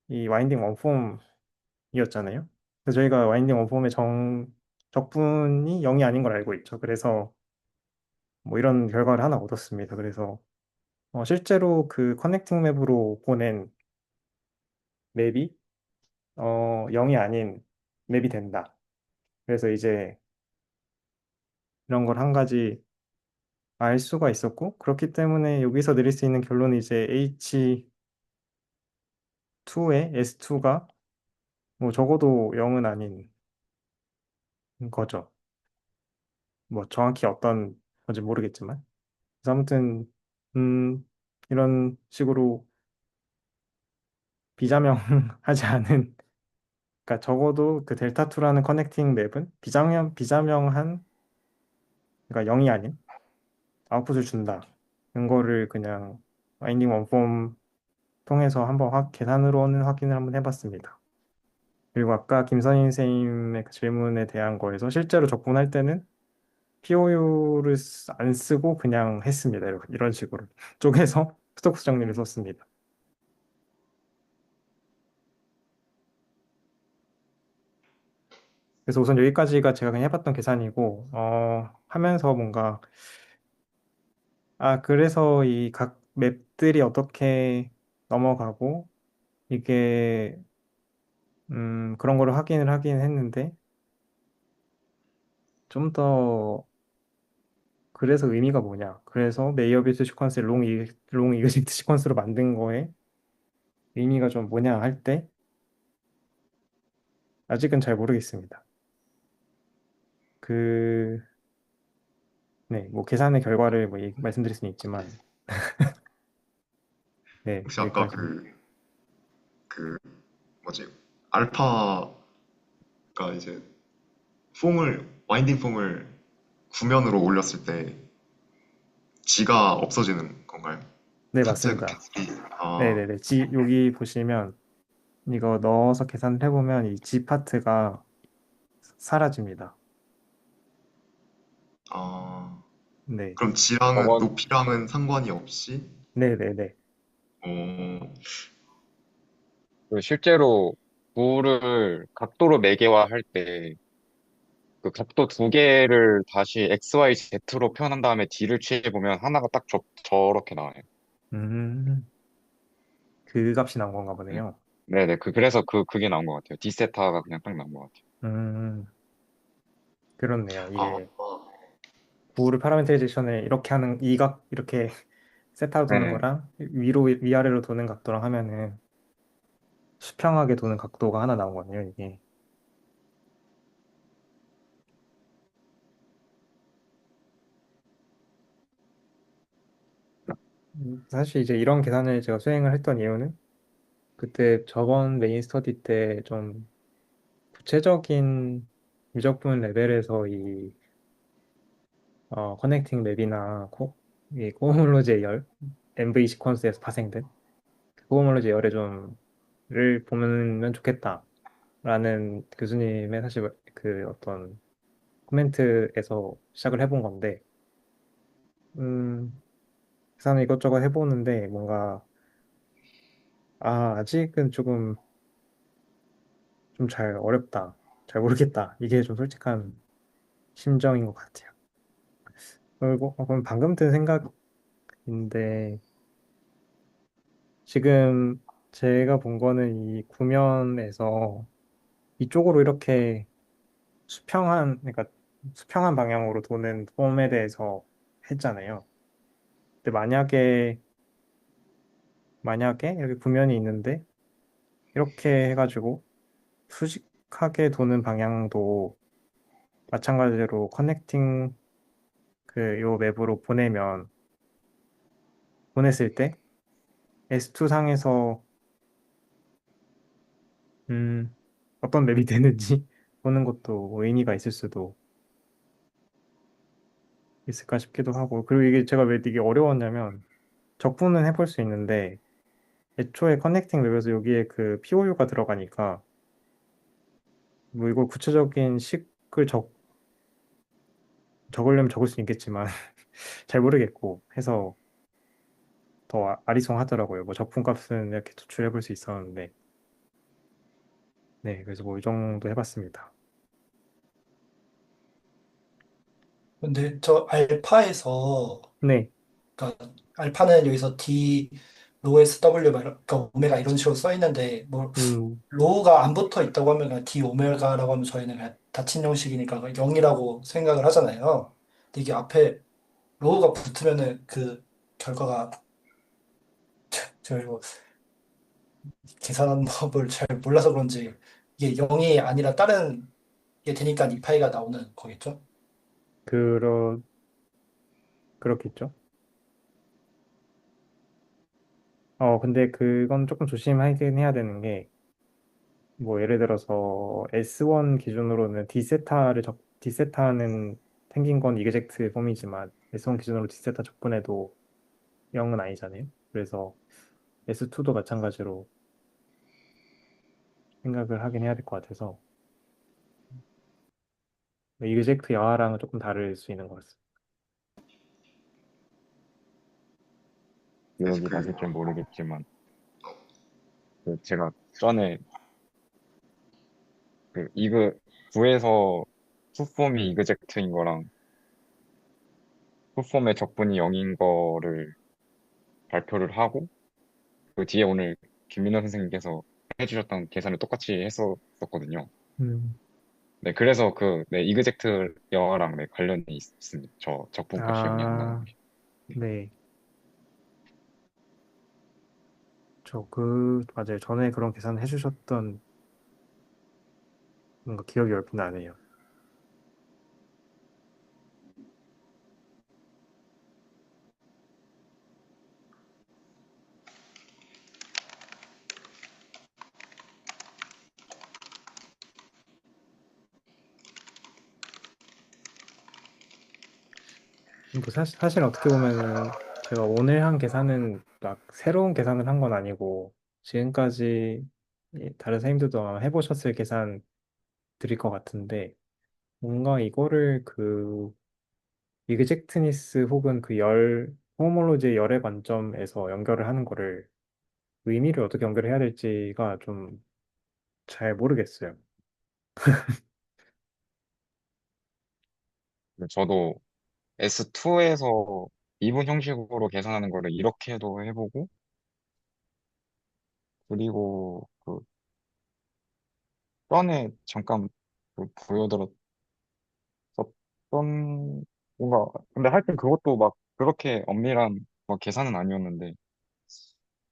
이 와인딩 원폼이었잖아요. 그래서 저희가 와인딩 원폼의 적분이 0이 아닌 걸 알고 있죠. 그래서 뭐 이런 결과를 하나 얻었습니다. 그래서 실제로 그 커넥팅 맵으로 보낸 맵이 0이 아닌 맵이 된다. 그래서 이제 이런 걸 한 가지 알 수가 있었고 그렇기 때문에 여기서 내릴 수 있는 결론은 이제 H2의 S2가 뭐 적어도 0은 아닌 거죠. 뭐 정확히 어떤 건지 모르겠지만. 그래서 아무튼 음, 이런 식으로 비자명하지 않은 그러니까 적어도 그 델타2라는 커넥팅 맵은 비자명한 그러니까 0이 아닌 아웃풋을 준다. 이거를 그냥 와인딩 원폼 통해서 한번 계산으로는 확인을 한번 해봤습니다. 그리고 아까 김선희 선생님의 그 질문에 대한 거에서 실제로 적분할 때는 POU를 안 쓰고 그냥 했습니다. 이런 식으로 쪼개서 스톡스 정리를 썼습니다. 그래서 우선 여기까지가 제가 그냥 해봤던 계산이고 하면서 뭔가 그래서 이 각 맵들이 어떻게 넘어가고 이게 그런 거를 확인을 하긴 했는데 좀 더 그래서 의미가 뭐냐? 그래서 메이어 비트 시퀀스를 롱 이그젝트 시퀀스로 만든 거에 의미가 좀 뭐냐 할 때 아직은 잘 모르겠습니다. 그, 네, 뭐 계산의 결과를 뭐 말씀드릴 수는 있지만, 네, 혹시 아까 여기까지입니다. 그 뭐지? 알파가 이제 와인딩 폼을 구면으로 올렸을 때 G가 없어지는 건가요? 네, 파트 맞습니다. 캔슬이. 아, 네네네. 여기 보시면 이거 넣어서 계산을 해보면 이 G 파트가 사라집니다. 아. 네. 그럼 G랑은, 저건 높이랑은 상관이 없이, 네네네. 어, 그 실제로 부를 각도로 매개화할 때 그 각도 두 개를 다시 X, Y, Z로 표현한 다음에 D를 취해보면 하나가 딱 저렇게 나와요. 음, 그 값이 나온 건가 네. 보네요. 네네. 그래서 그게 나온 것 같아요. D세타가 그냥 딱 나온 것 같아요. 음, 그렇네요. 아, 이게 구를 파라미터리제이션을 이렇게 하는 이 각 이렇게 세타로 도는 네. 거랑 위아래로 도는 각도랑 하면은 수평하게 도는 각도가 하나 나온 거네요, 이게. 사실 이제 이런 계산을 제가 수행을 했던 이유는 그때 저번 메인 스터디 때 좀 구체적인 미적분 레벨에서 이 커넥팅 맵이나 이 코호몰로지의 열, MV 시퀀스에서 파생된 그 코호몰로지 열의 좀을 보면 좋겠다라는 교수님의 사실 그 어떤 코멘트에서 시작을 해본 건데, 계산을 이것저것 해보는데 뭔가 아직은 조금 좀 잘 어렵다, 잘 모르겠다. 이게 좀 솔직한 심정인 것 같아요. 그리고 그럼 방금 든 생각인데 지금 제가 본 거는 이 구면에서 이쪽으로 이렇게 그러니까 수평한 방향으로 도는 폼에 대해서 했잖아요. 근데 만약에 이렇게 구면이 있는데 이렇게 해가지고 수직하게 도는 방향도 마찬가지로 커넥팅 그 요 맵으로 보냈을 때 S2 상에서 음, 어떤 맵이 되는지 보는 것도 의미가 있을 수도 있을까 싶기도 하고 그리고 이게 제가 왜 이게 어려웠냐면 적분은 해볼 수 있는데 애초에 커넥팅 웹에서 여기에 그 POU가 들어가니까 뭐 이걸 구체적인 식을 적으려면 적을 수 있겠지만 잘 모르겠고 해서 더 아리송하더라고요. 뭐 적분값은 이렇게 도출해 볼 수 있었는데 네 그래서 뭐 이 정도 해봤습니다. 근데 저 알파에서, 네, 그러니까 알파는 여기서 D, 로우 SW, 그러니까 오메가 이런 식으로 써 있는데, 뭐, 음, 로우가 안 붙어 있다고 하면 그냥 D 오메가라고 하면 저희는 그냥 닫힌 형식이니까 0이라고 생각을 하잖아요. 근데 이게 앞에 로우가 붙으면은 그 결과가 저희 뭐 계산하는 법을 잘 몰라서 그런지 이게 0이 아니라 다른 게 되니까 이 파이가 나오는 거겠죠? 그러 그렇겠죠. 근데 그건 조금 조심하긴 해야 되는 게 뭐 예를 들어서 S1 기준으로는 D세타는 생긴 건 이그젝트 폼이지만 S1 기준으로 D세타 적분해도 0은 아니잖아요. 그래서 S2도 마찬가지로 생각을 하긴 해야 될 것 같아서 이그젝트 여하랑은 조금 다를 수 있는 것 같습니다. 그래서 기억이 그, 나실지 모르겠지만 그 제가 전에 그 구에서 투폼이 이그젝트인 거랑 투폼의 적분이 0인 거를 발표를 하고 그 뒤에 오늘 김민호 선생님께서 해주셨던 계산을 똑같이 했었거든요. 음. 네, 그래서 네, 이그젝트 영어랑 네, 관련이 있습니다. 저 적분값이 0이 안 나오는 아, 게. 네. 네. 맞아요. 전에 그런 계산을 해주셨던 뭔가 기억이 얼핏 나네요. 뭐 사실 어떻게 보면은 제가 오늘 한 계산은 막 새로운 계산을 한 건 아니고 지금까지 다른 선생님들도 아마 해보셨을 계산 드릴 것 같은데 뭔가 이거를 그 이그젝트니스 혹은 그 호모로지의 열의 관점에서 연결을 하는 거를 의미를 어떻게 연결해야 될지가 좀 잘 모르겠어요. 저도 S2에서 미분 형식으로 계산하는 거를 이렇게도 해보고, 그리고 그 전에 잠깐 그 보여드렸었던 뭔가, 근데 하여튼 그것도 막 그렇게 엄밀한 뭐 계산은 아니었는데,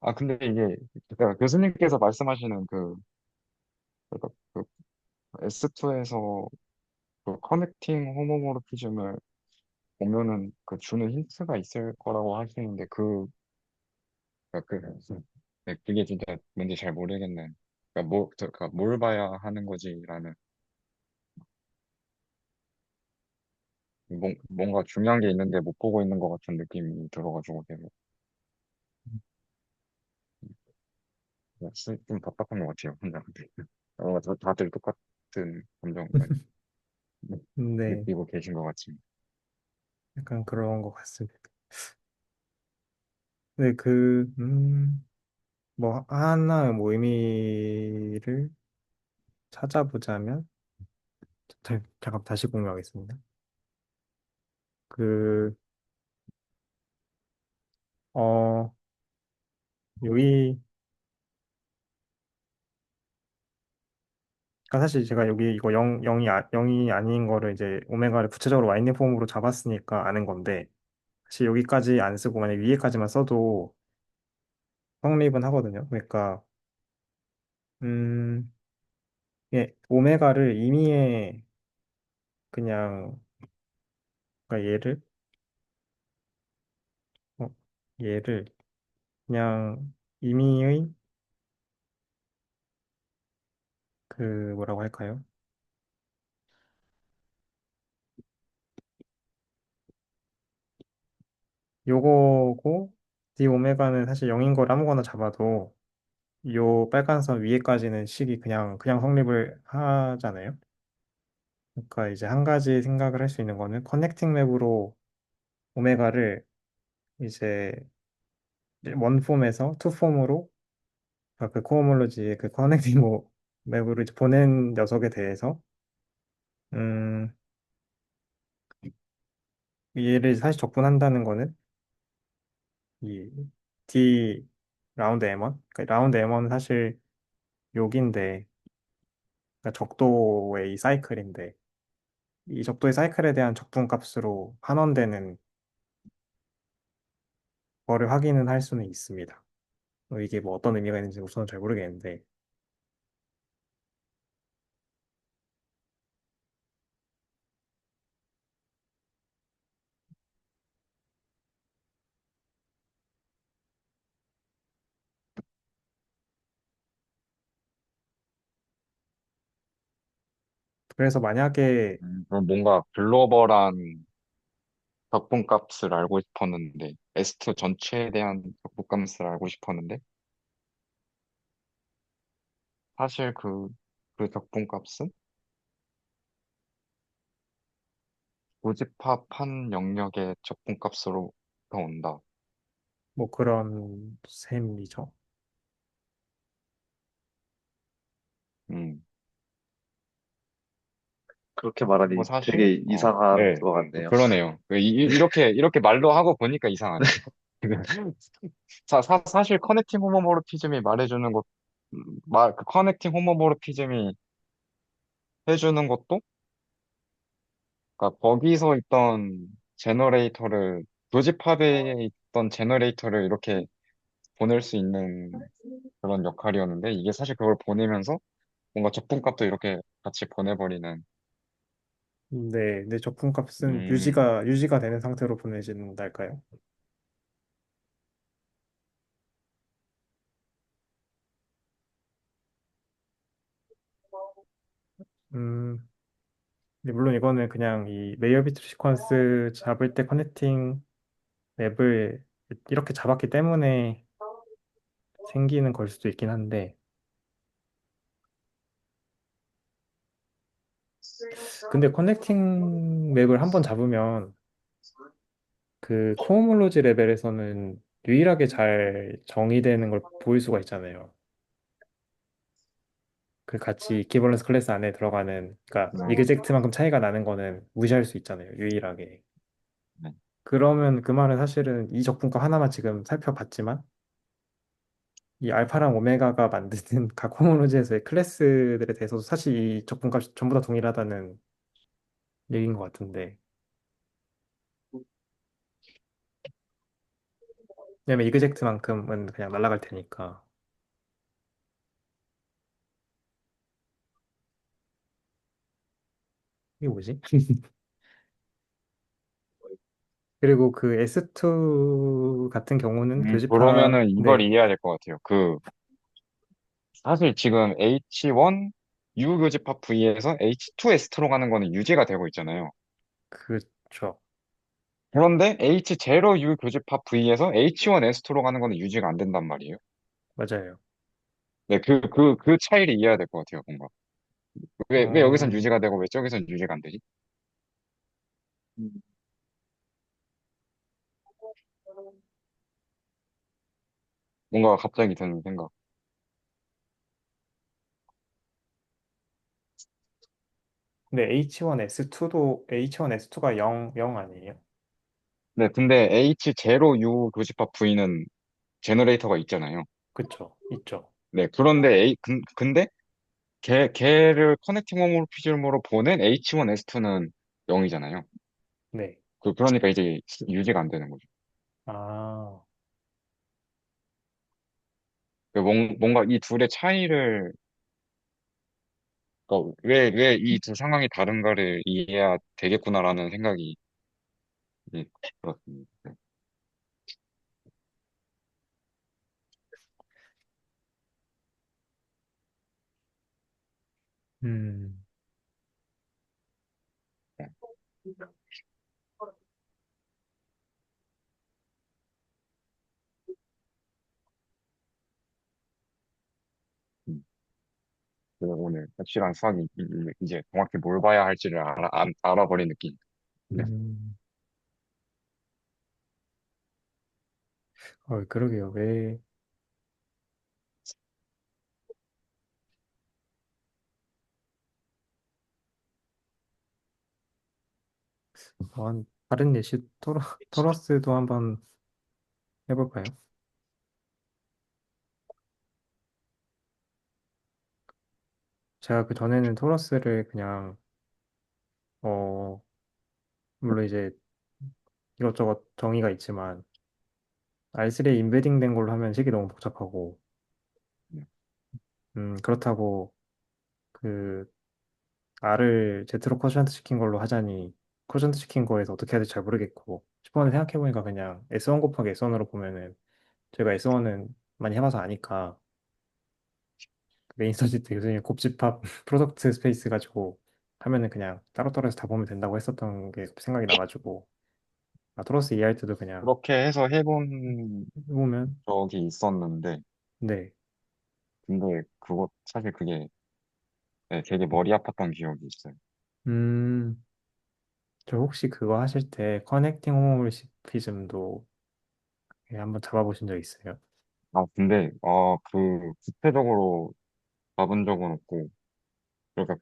아, 근데 이게 그러니까 교수님께서 말씀하시는 그 S2에서 그 커넥팅 호모모르피즘을 보면은 그 주는 힌트가 있을 거라고 하시는데 네, 그게 진짜 뭔지 잘 모르겠네. 그러니까 뭘 봐야 하는 거지라는 뭔가 중요한 게 있는데 못 보고 있는 것 같은 느낌이 들어가지고 계속 좀 답답한 것 같아요. 혼자. 다들 똑같은 감정 많이 근데 느끼고 계신 것 같습니다. 약간 그런 것 같습니다. 근데 뭐 하나 뭐 의미를 찾아보자면 잠깐 다시 공유하겠습니다. 그, 어, 여기, 그러니까 사실 제가 여기 이거 0이 아닌 거를 이제 오메가를 구체적으로 와인딩 폼으로 잡았으니까 아는 건데, 사실 여기까지 안 쓰고 만약 위에까지만 써도 성립은 하거든요. 그러니까, 음, 예, 오메가를 임의의 그냥, 그러니까 어, 얘를 그냥 임의의 그 뭐라고 할까요? 요거고, d 오메가는 사실 0인 걸 아무거나 잡아도 요 빨간 선 위에까지는 식이 그냥 성립을 하잖아요. 그러니까 이제 한 가지 생각을 할 수 있는 거는 커넥팅 맵으로 오메가를 이제 원 폼에서 투 폼으로 그 코어몰로지의 그 커넥팅 맵으로 이제 보낸 녀석에 대해서 음 얘를 사실 적분한다는 거는 이 D 라운드 M1 그러니까 라운드 M1은 사실 욕인데 그러니까 적도의 이 사이클인데 이 적도의 사이클에 대한 적분값으로 환원되는 거를 확인은 할 수는 있습니다. 이게 뭐 어떤 의미가 있는지 우선은 잘 모르겠는데, 그래서 만약에, 그럼 뭔가 글로벌한 적분값을 알고 싶었는데, S2 전체에 대한 적분값을 알고 싶었는데, 사실 그 적분값은 고집합한 영역의 적분값으로 온다. 뭐 그런 셈이죠. 음, 그렇게 뭐 말하니 사실, 되게 이상한 네, 것 같네요. 그러네요. 이렇게 말로 하고 보니까 이상하네요. 사실 커넥팅 호모모르피즘이 말해주는 것, 그 커넥팅 호모모르피즘이 해주는 것도, 그러니까 거기서 있던 제너레이터를, 교집합에 있던 제너레이터를 이렇게 보낼 수 있는 그런 역할이었는데, 이게 사실 그걸 보내면서 뭔가 적분값도 이렇게 같이 보내버리는, 네, 내 적분값은 음, 유지가 되는 상태로 보내진달까요? 음, 근데 물론 이거는 그냥 이 레이어 비트 시퀀스 잡을 때 커넥팅 맵을 이렇게 잡았기 때문에 생기는 걸 수도 있긴 한데, 근데 커넥팅 맵을 한번 잡으면 그 코호몰로지 레벨에서는 유일하게 잘 정의되는 걸 보일 수가 있잖아요. 그 같이 이퀴벌런스 클래스 안에 들어가는, 그러니까 네, 이그젝트만큼 차이가 나는 거는 무시할 수 있잖아요, 유일하게. 네, 그러면 그 말은 사실은 이 적분값 하나만 지금 살펴봤지만 이 알파랑 오메가가 만드는 각 호모로지에서의 클래스들에 대해서도 사실 이 적분값이 전부 다 동일하다는 얘기인 것 같은데, 왜냐면 이그젝트만큼은 그냥 날아갈 테니까. 이게 뭐지? 그리고 그 S2 같은 경우는 교집합, 그러면은 이걸 네, 이해해야 될 것 같아요. 사실 지금 H1 유교집합 V에서 H2S2로 가는 거는 유지가 되고 있잖아요. 그렇죠. 그런데 H0 유교집합 V에서 H1S2로 가는 거는 유지가 안 된단 말이에요. 맞아요. 네, 그 차이를 이해해야 될 것 같아요, 뭔가. 왜 여기선 어, 유지가 되고 왜 저기선 유지가 안 되지? 음. 뭔가 갑자기 드는 생각. 근데 H1S2도 H1S2가 0 아니에요? 네, 근데 H0 유교집합 V는 제너레이터가 있잖아요. 그쵸, 있죠. 네, 그런데 근데 걔를 커넥팅 호모모피즘으로 보낸 H1S2는 0이잖아요. 네. 그러니까 이제 유지가 안 되는 거죠. 아, 뭔가 이 둘의 차이를, 그러니까 왜 이 두 상황이 다른가를 이해해야 되겠구나라는 생각이 들었습니다. 네. 음, 네. 음. 그래서 오늘 확실한 수학이 이제 정확히 뭘 봐야 할지를 알아버린 느낌. 네. 음. 그러게요. 왜, 다른 예시 토러스도 한번 해볼까요? 제가 그 전에는 토러스를 그냥, 어, 물론 이제 이것저것 정의가 있지만, R3에 인베딩 된 걸로 하면 식이 너무 복잡하고, 네. 그렇다고 그 R을 Z로 쿼드란트 시킨 걸로 하자니, 쿼드란트 시킨 거에서 어떻게 해야 될지 잘 모르겠고, 10번에 생각해보니까 그냥 S1 곱하기 S1으로 보면은, 제가 S1은 많이 해봐서 아니까, 메인 서지 때 교수님 곱집합 프로덕트 스페이스 가지고 하면은 그냥 따로따로 해서 다 보면 된다고 했었던 게 생각이 나가지고, 토러스 이해할 때도 그냥 그렇게 해서 해본 해보면, 적이 있었는데, 네. 근데 사실 그게 네, 되게 머리 아팠던 기억이 있어요. 음, 저 혹시 그거 하실 때 커넥팅 호모모피즘도 한번 잡아보신 적 있어요? 근데, 구체적으로 잡은 적은 없고, 그러니까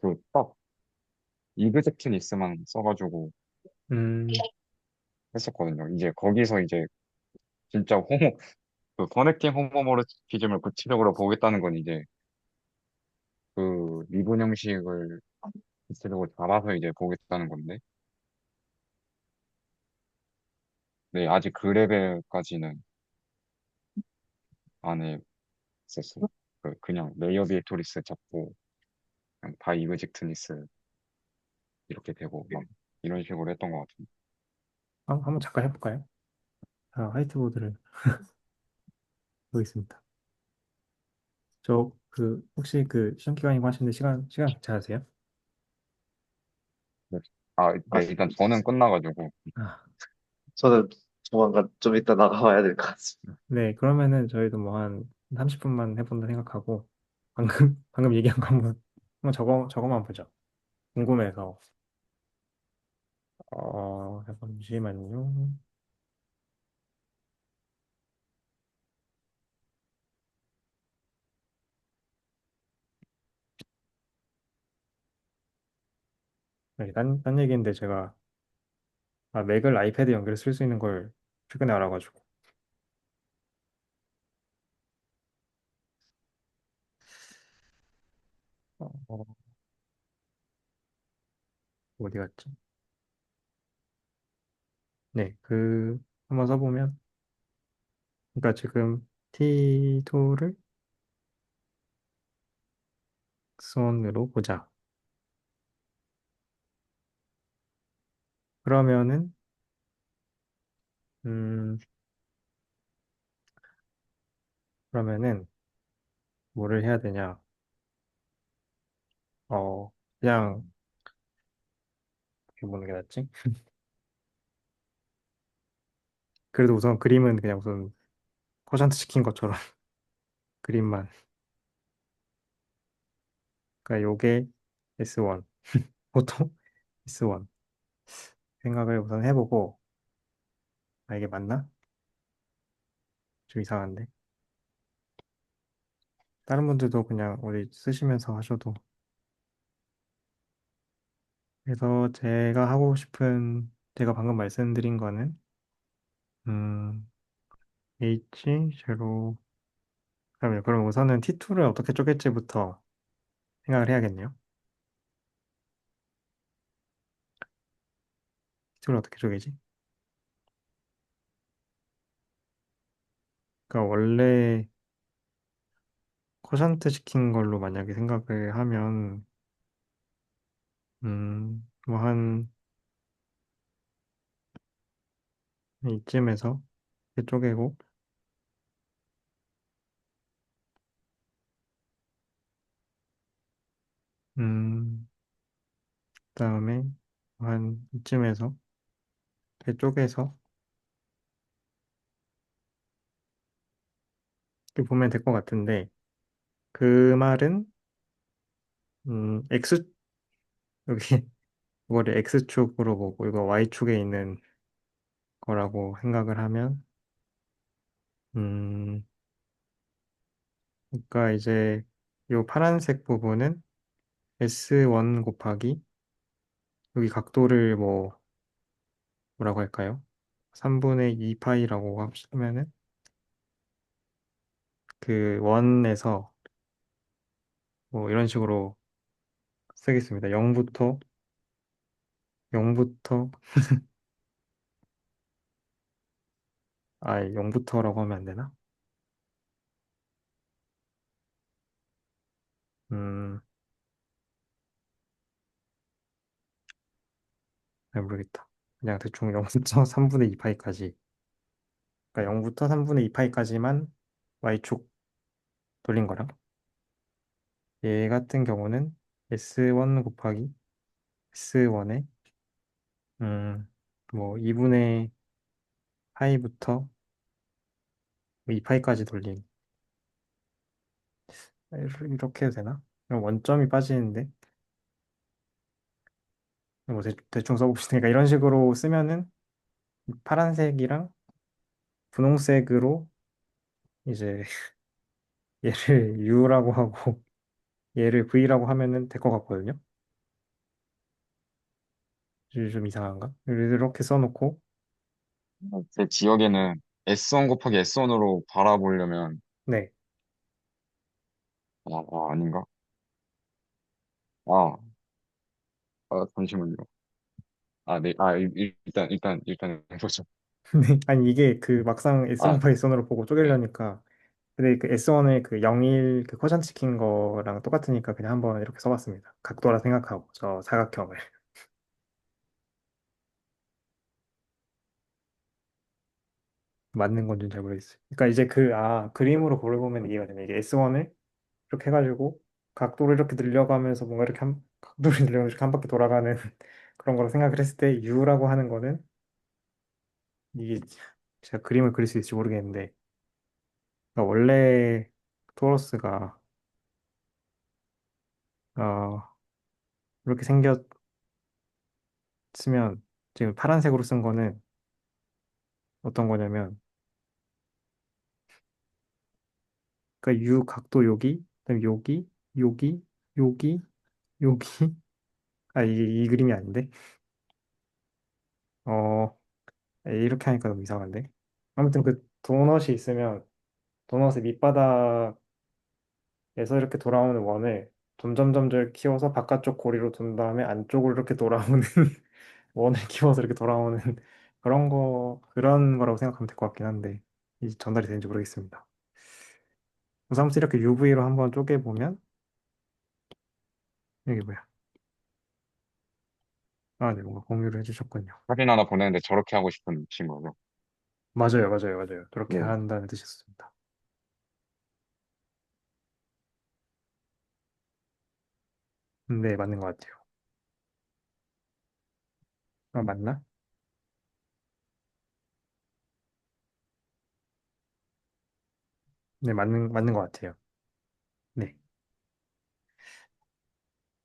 이그젝트니스만 써가지고 음, 했었거든요. 이제 거기서 이제 진짜 커넥팅 호모모르피즘을 구체적으로 보겠다는 건 이제 그 미분 형식을 구체적으로 잡아서 이제 보겠다는 건데, 네, 아직 그 레벨까지는 안 했었어요. 그냥 레이어 비에토리스 잡고, 그냥 다 이그젝트니스 이렇게 되고, 막 이런 식으로 했던 것 같은데. 한번 잠깐 해볼까요? 화이트보드를 보겠습니다. 혹시 그 시험 기간이고 하시는데 시간 괜찮으세요? 아, 아, 네, 일단 저는 끝나가지고. 아, 저는 조만간 좀 이따 나가봐야 될 것 같습니다. 네, 그러면은 저희도 뭐 한 30분만 해본다 생각하고 방금 얘기한 거 한번 적어만 보죠. 궁금해서. 잠시만요. 네, 딴 얘기인데 제가 맥을 아이패드 연결해 쓸 수 있는 걸 최근에 알아가지고. 어, 어디 갔지? 네, 한번 써보면, 그러니까 지금 T2를 손으로 보자. 그러면은, 음, 그러면은, 뭐를 해야 되냐? 그냥, 어떻게 보는 게 낫지? 그래도 우선 그림은 그냥 우선 퍼센트 시킨 것처럼 그림만. 그러니까 요게 S1. 보통 S1. 생각을 우선 해보고, 이게 맞나? 좀 이상한데. 다른 분들도 그냥 우리 쓰시면서 하셔도. 그래서 제가 방금 말씀드린 거는, 음, H0, 그럼 우선은 T2를 어떻게 쪼갤지부터 생각을 해야겠네요. T2를 어떻게 쪼개지? 그러니까 원래 쿼션트 시킨 걸로 만약에 생각을 하면, 뭐 이쯤에서 이렇게 쪼개고, 음, 그다음에 한 이쯤에서 이렇게 쪼개서 이렇게 보면 될 것 같은데, 그 말은, X, 여기, 이거를 X축으로 보고, 이거 Y축에 있는 거라고 생각을 하면, 음, 그러니까 이제 이 파란색 부분은 S1 곱하기, 여기 각도를 뭐라고 할까요? 3분의 2파이라고 하면은, 그 원에서 뭐 이런 식으로 쓰겠습니다. 0부터, 0부터라고 하면 안 되나? 음, 잘 모르겠다. 그냥 대충 0부터 3분의 2파이까지. 그러니까 0부터 3분의 2파이까지만 Y축 돌린 거랑, 얘 같은 경우는 S1 곱하기 S1에, 뭐 2분의 파이부터 2파이까지 돌린, 이렇게 해도 되나? 그럼 원점이 빠지는데, 뭐 대충 써봅시다. 그러니까 이런 식으로 쓰면은 파란색이랑 분홍색으로 이제 얘를 U라고 하고 얘를 V라고 하면은 될 것 같거든요. 좀 이상한가? 이렇게 써놓고, 제 지역에는 S1 곱하기 S1으로 바라보려면, 네. 아닌가? 아, 잠시만요. 네. 일단 해보죠. 네. 아니 이게 막상 아, S1 바 S1으로 보고 네. 쪼개려니까, 근데 그 S1의 그 01 그 커션 시킨 거랑 똑같으니까 그냥 한번 이렇게 써봤습니다. 각도라 생각하고 저 사각형을 맞는 건지 잘 모르겠어요. 그러니까 이제 그림으로 그려보면 이해가 되네. 이게 S1을 이렇게 해가지고 각도를 이렇게 늘려가면서 뭔가 이렇게 각도를 늘려서 이렇게 한 바퀴 돌아가는 그런 거로 생각을 했을 때 U라고 하는 거는 이게 제가 그림을 그릴 수 있을지 모르겠는데 그러니까 원래 토러스가 어, 이렇게 생겼으면 지금 파란색으로 쓴 거는 어떤 거냐면 그러니까 U 각도 여기 그다음에 여기 여기 여기 여기 아 이게 이 그림이 아닌데 어 이렇게 하니까 너무 이상한데 아무튼 그 도넛이 있으면 도넛의 밑바닥에서 이렇게 돌아오는 원을 점점점점 키워서 바깥쪽 고리로 둔 다음에 안쪽으로 이렇게 돌아오는 원을 키워서 이렇게 돌아오는 그런 거라고 생각하면 될 것 같긴 한데 이 전달이 되는지 모르겠습니다. 우선 이렇게 UV로 한번 쪼개보면 이게 뭐야? 아, 네, 뭔가 공유를 해주셨군요. 사진 하나 보내는데 저렇게 하고 싶은 친구죠. 맞아요, 맞아요, 맞아요. 그렇게 네. 한다는 뜻이었습니다. 네, 맞는 것 같아요. 아, 맞나? 네, 맞는 것 같아요. 네.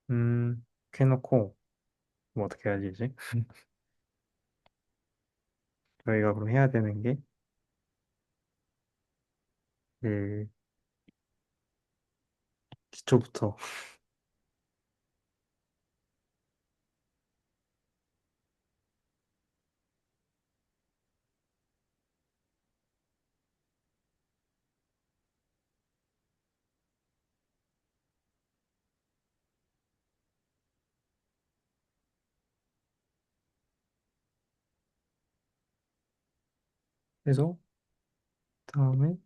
이렇게 해놓고, 뭐 어떻게 해야지, 이제? 저희가 그럼 해야 되는 게, 그, 기초부터 해서, 다음에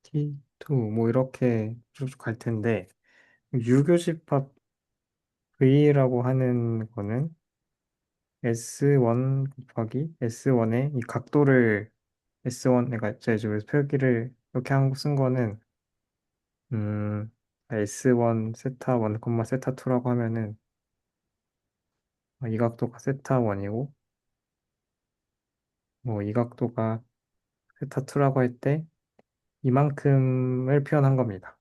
T2, 뭐 이렇게 쭉쭉 갈 텐데, 유교집합 V라고 하는 거는 S1 곱하기 S1의 이 각도를 S1, 그러니까 제가 지금 표기를 이렇게 쓴 거는 S1 세타 1, 세타 2라고 하면은 이 각도가 세타 1이고 뭐 이 각도가 세타 2라고 할 때 이만큼을 표현한 겁니다.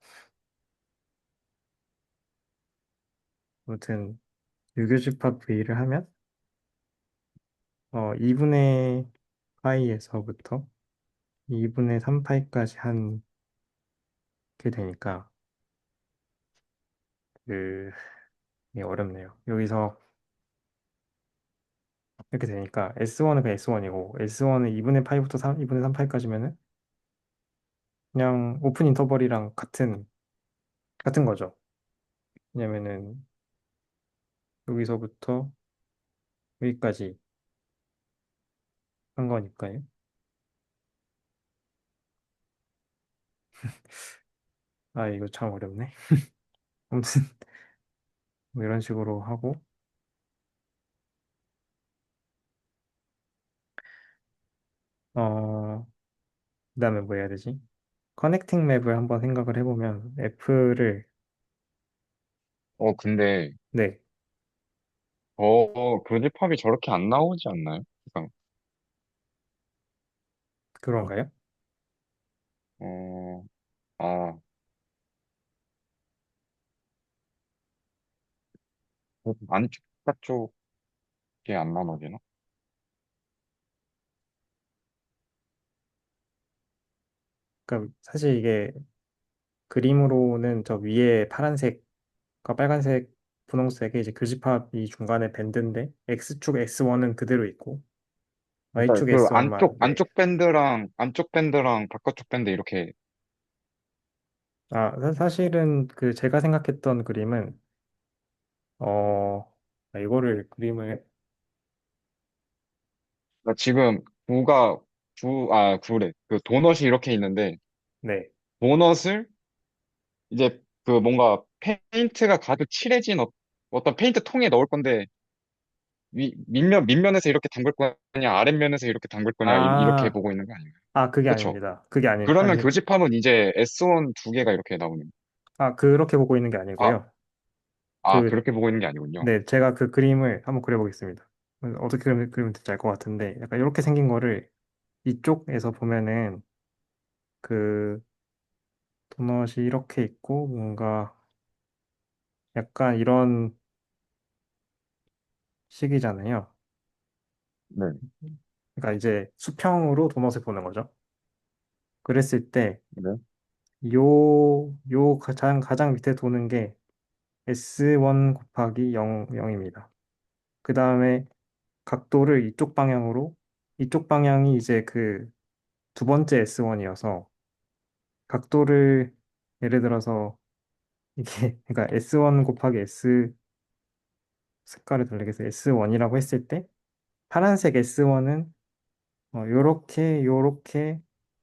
아무튼 유교집합 V를 하면 2분의 파이에서부터 2분의 3파이까지 한 게 되니까 그 이게 어렵네요. 여기서 이렇게 되니까 S1은 그냥 S1이고 S1은 2분의 파이부터 2분의 3파이까지면은 그냥 오픈 인터벌이랑 같은 거죠. 왜냐면은 여기서부터 여기까지 한 거니까요. 아, 이거 참 어렵네. 아무튼 뭐 이런 식으로 하고 어 그다음에 뭐 해야 되지? 커넥팅 맵을 한번 생각을 해보면 F를 근데, 네, 교집합이 저렇게 안 나오지 않나요? 그러니까, 그런가요? 어, 아, 안쪽, 바쪽이 안 나눠지나? 그러니까 사실 이게 그림으로는 저 위에 파란색과 빨간색, 분홍색의 이제 교집합이 중간에 밴드인데 X축 S1은 그대로 있고 그러니까 Y축 그 S1만 네. 안쪽 밴드랑 바깥쪽 밴드 이렇게, 사실은 그 제가 생각했던 그림은 이거를 그림을 그러니까 지금 구래. 그 도넛이 이렇게 있는데, 네. 도넛을 이제 그 뭔가 페인트가 가득 칠해진 어떤 페인트 통에 넣을 건데, 밑면에서 이렇게 담글 거냐, 아랫면에서 이렇게 담글 거냐, 이렇게 아, 보고 있는 거 아닌가요? 그게 그렇죠? 아닙니다. 그게 그러면 교집합은 이제 S1 두 개가 이렇게 나오는. 그렇게 보고 있는 게 아, 아니고요. 아, 그, 그렇게 보고 있는 게 아니군요. 네, 제가 그 그림을 한번 그려보겠습니다. 어떻게 그리면 될지 알 것 같은데, 약간 이렇게 생긴 거를 이쪽에서 보면은 그 도넛이 이렇게 있고, 뭔가 약간 이런 식이잖아요. 네, 그러니까 이제 수평으로 도넛을 보는 거죠. 그랬을 때, 네, 가장 밑에 도는 게 S1 곱하기 0, 입니다 그 다음에 각도를 이쪽 방향이 이제 그 두 번째 S1이어서 각도를 예를 들어서 이게 그러니까 S1 곱하기 S 색깔을 다르게 해서 S1이라고 했을 때 파란색 S1은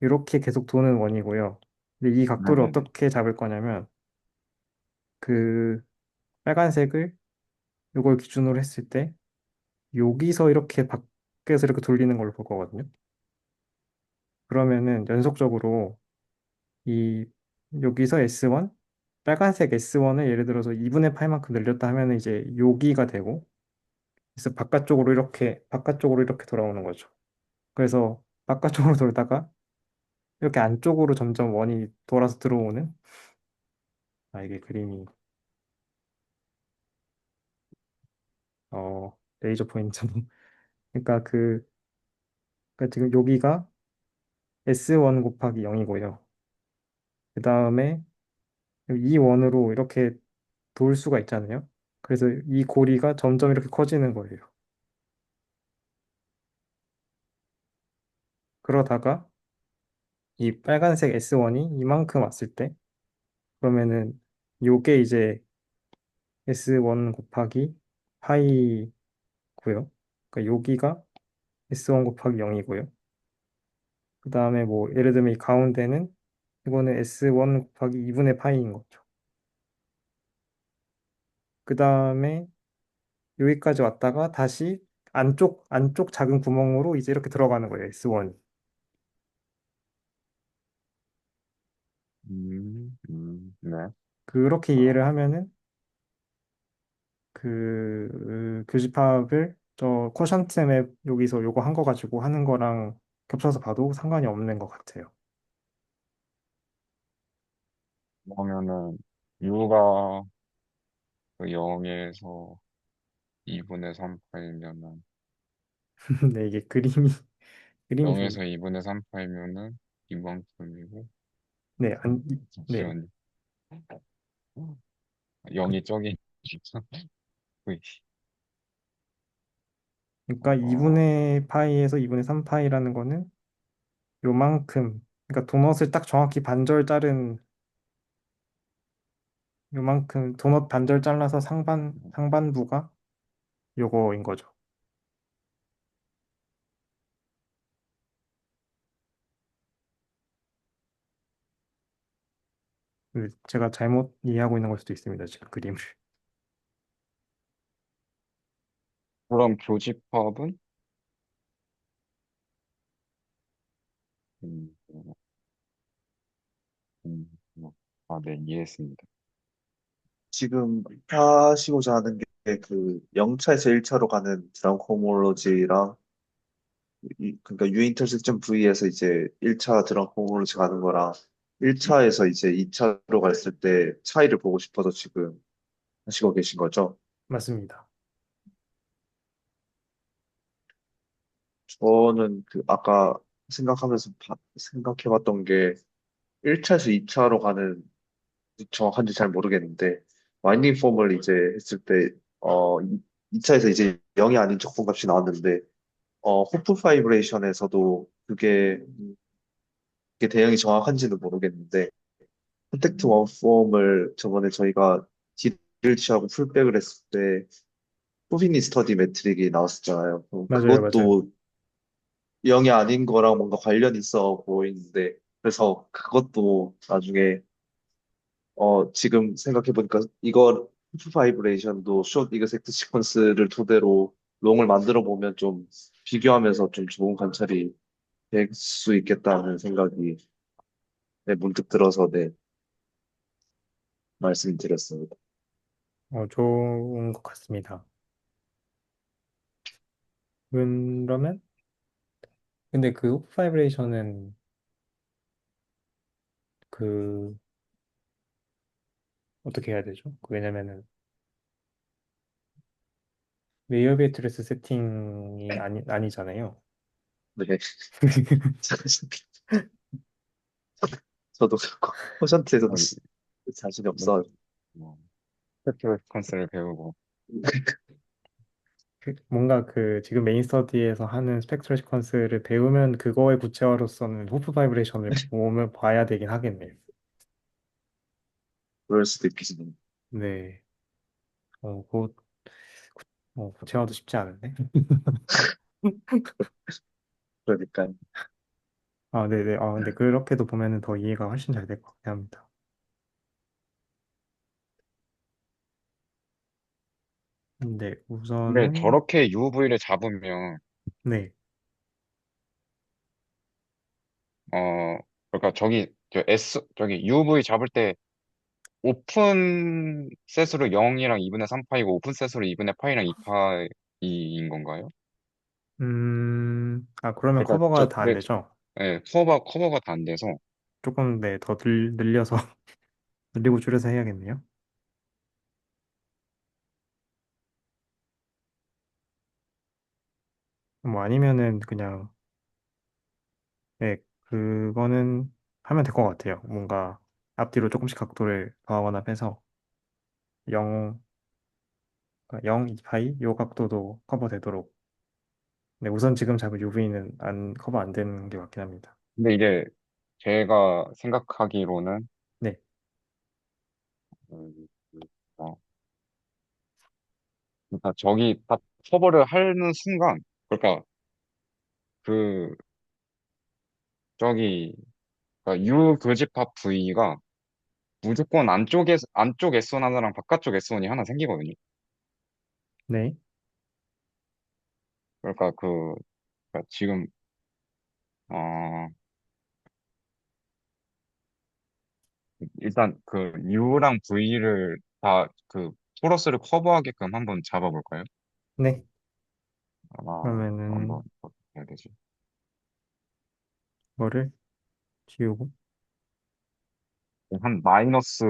요렇게 계속 도는 원이고요. 근데 이 각도를 네네네. 어떻게 잡을 거냐면 그 빨간색을 요걸 기준으로 했을 때 여기서 이렇게 밖에서 이렇게 돌리는 걸로 볼 거거든요. 그러면은 연속적으로 이 여기서 S1 빨간색 S1을 예를 들어서 2분의 8만큼 늘렸다 하면은 이제 여기가 되고 그래서 바깥쪽으로 이렇게 돌아오는 거죠. 그래서 바깥쪽으로 돌다가 이렇게 안쪽으로 점점 원이 돌아서 들어오는 이게 그림이 레이저 포인트 그러니까 그러니까 지금 여기가 S1 곱하기 0이고요. 그 다음에 이 원으로 이렇게 돌 수가 있잖아요. 그래서 이 고리가 점점 이렇게 커지는 거예요. 그러다가 이 빨간색 S1이 이만큼 왔을 때 그러면은 요게 이제 S1 곱하기 파이고요. 그러니까 여기가 S1 곱하기 0이고요. 그 다음에 뭐 예를 들면 이 가운데는 이거는 S1 곱하기 2분의 파이인 거죠. 그 다음에 여기까지 왔다가 다시 안쪽 작은 구멍으로 이제 이렇게 들어가는 거예요. S1이. 네. 그렇게 이해를 아, 하면은 교집합을 저 쿼션트 맵 여기서 요거 한 거 가지고 하는 거랑 겹쳐서 봐도 상관이 없는 것 같아요. 그러면은, U가 그 0에서 2분의 3 파이면은, 근데 이게 그림이 좀 0에서 2분의 3 파이면은 이만큼이고, 네, 네. 잠시만요. 0이 저기, 그러니까 어, 2분의 파이에서 2분의 3 파이라는 거는 요만큼 그러니까 도넛을 딱 정확히 반절 자른 요만큼 도넛 반절 잘라서 상반부가 요거인 거죠. 제가 잘못 이해하고 있는 걸 수도 있습니다. 지금 그림을. 그럼 교집합은? 음, 네, 이해했습니다. 지금 하시고자 하는 게 그 0차에서 1차로 가는 드럼 호모로지랑 그러니까 U 인터섹션 V에서 이제 1차 드럼 호모로지 가는 거랑 1차에서 이제 2차로 갔을 때 차이를 보고 싶어서 지금 하시고 계신 거죠? 맞습니다. 저는 그 아까 생각하면서 생각해봤던 게 1차에서 2차로 가는 정확한지 잘 모르겠는데 와인딩 폼을 이제 했을 때 2차에서 이제 0이 아닌 적분값이 나왔는데 호프 파이브레이션에서도 그게 대응이 정확한지는 모르겠는데 컨택트 원폼을 저번에 저희가 D를 취하고 풀백을 했을 때 호비니 스터디 매트릭이 나왔었잖아요. 맞아요, 맞아요. 그것도 0이 아닌 거랑 뭔가 관련이 있어 보이는데 그래서 그것도 나중에 지금 생각해보니까 이거 프 바이브레이션도 숏 이그젝트 시퀀스를 토대로 롱을 만들어 보면 좀 비교하면서 좀 좋은 관찰이 될 수 있겠다는 생각이 네, 문득 들어서 네, 말씀드렸습니다. 좋은 것 같습니다. 그러면, 근데 그 호프 바이브레이션은 그, 어떻게 해야 되죠? 왜냐면은, 레이어 베이트레스 세팅이 아니잖아요. 네. 저도 그렇고, 퍼센트에서도 어, 자신이 뭐, 없어. 뭐, 스펙트럴 컨스를 배우고. 뭔가 그 지금 메인 스터디에서 하는 스펙트럴 시퀀스를 배우면 그거의 구체화로서는 호프 바이브레이션을 보면 봐야 되긴 하겠네요. 그럴 수도 있겠습니다. 네. 그 구체화도 쉽지 않은데. 그러니까, 아, 네네. 근데 그렇게도 보면은 더 이해가 훨씬 잘 될 것 같긴 합니다. 근데 근데 우선은, 저렇게 UV를 잡으면, 네. 그러니까 저기 UV 잡을 때 오픈 셋으로 0이랑 2분의 3파이고 오픈 셋으로 2분의 파이랑 2파이인 건가요? 그러면 그러니까 커버가 다 안 네, 되죠? 네, 커버가 다 안 돼서. 조금, 네, 더 늘려서, 늘리고 줄여서 해야겠네요. 뭐 아니면은 그냥, 네, 그거는 하면 될 것 같아요. 뭔가 앞뒤로 조금씩 각도를 더하거나 빼서 0, 0, 2파이 요 각도도 커버되도록. 네, 우선 지금 잡은 UV는 커버 안 되는 게 맞긴 합니다. 근데 이제 제가 생각하기로는, 네, 음, 어, 그러니까 저기 딱 커버를 하는 순간, 그러니까 그, 저기, 그러니까 U 교집합 V가 무조건 안쪽 S1 하나랑 바깥쪽 S1이 하나 생기거든요. 네, 그러니까 그러니까 지금, 어, 일단 그 U랑 V를 다 그 토러스를 커버하게끔 한번 잡아볼까요? 네. 한번 그러면은 어떻게 해야 되지? 뭐를 지우고, 한 마이너스,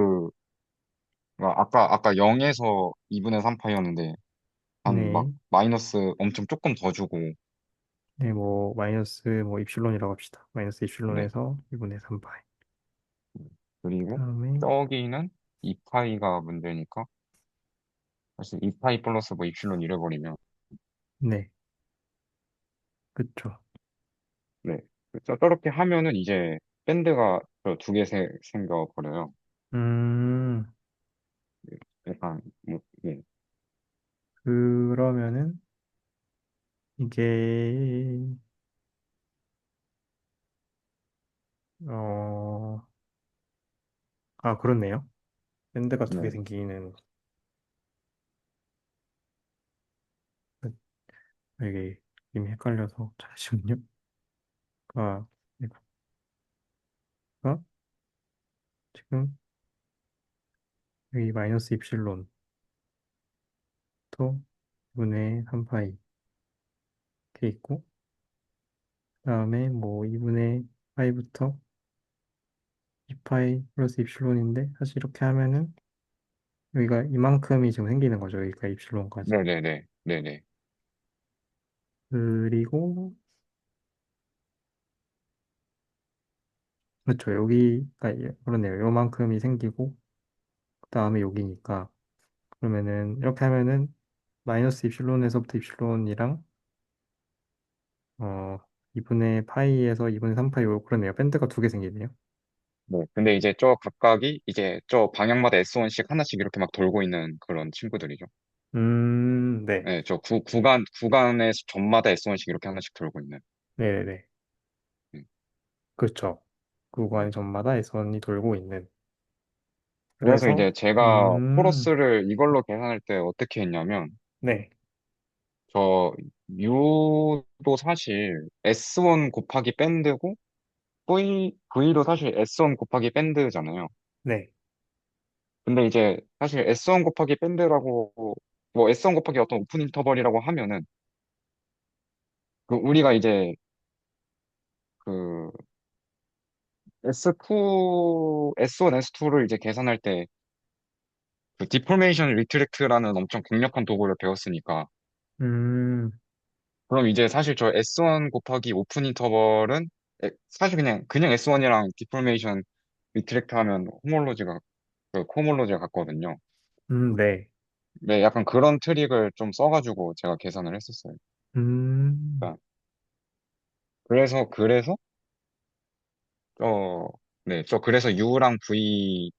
아까 0에서 2분의 3파이였는데, 한 막 네, 마이너스 엄청 조금 더 주고, 네, 뭐 마이너스 뭐 입실론이라고 합시다. 마이너스 네. 입실론에서 2분의 3파이. 그리고 그다음에 저기는 2파이가 문제니까, 사실 2파이 플러스 뭐 입실론 이래버리면, 네, 그쵸. 네. 저렇게 하면은 이제 밴드가 두 개 생겨버려요. 음, 약간, 뭐, 네. 그러면은 이게 어, 그렇네요. 밴드가 두 개 네. 생기는 이게 이미 헷갈려서 잠시만요. 아, 이거가 지금 여기 마이너스 입실론 또 분의 3파이 이렇게 있고 그다음에 뭐 2분의 파이부터 2파이 플러스 입실론인데 사실 이렇게 하면은 여기가 이만큼이 지금 생기는 거죠. 여기가 입실론까지. 네네네. 네네. 그리고 그렇죠. 여기가 그렇네요. 요만큼이 생기고 그다음에 여기니까 그러면은 이렇게 하면은 마이너스 입실론에서부터 입실론이랑 2분의 파이에서 2분의 3파이 그러네요. 밴드가 두 개 생기네요. 네. 근데 이제 저 각각이 이제 저 방향마다 S1씩 하나씩 이렇게 막 돌고 있는 그런 친구들이죠. 네. 네. 구간의 점마다 S1씩 이렇게 하나씩 돌고 있는. 네네네. 음, 그렇죠. 네. 구간 전마다 S1이 돌고 있는. 그래서 그래서, 이제 제가 음, 토러스를 이걸로 계산할 때 어떻게 했냐면, 네. 저 U도 사실 S1 곱하기 밴드고, V도 사실 S1 곱하기 밴드잖아요. 네. 근데 이제 사실 S1 곱하기 밴드라고, 뭐 S1 곱하기 어떤 오픈 인터벌이라고 하면은, 그 우리가 이제 그 S2, S1, S2를 이제 계산할 때 그 디포메이션 리트렉트라는 엄청 강력한 도구를 배웠으니까, 음, 그럼 이제 사실 저 S1 곱하기 오픈 인터벌은 사실 그냥 S1이랑 디포메이션 리트렉트 하면 호몰로지가 같거든요. 네. 네, 약간 그런 트릭을 좀 써가지고 제가 계산을 했었어요. 음, 그러니까 그래서, 어, 네, 그래서 U랑 V의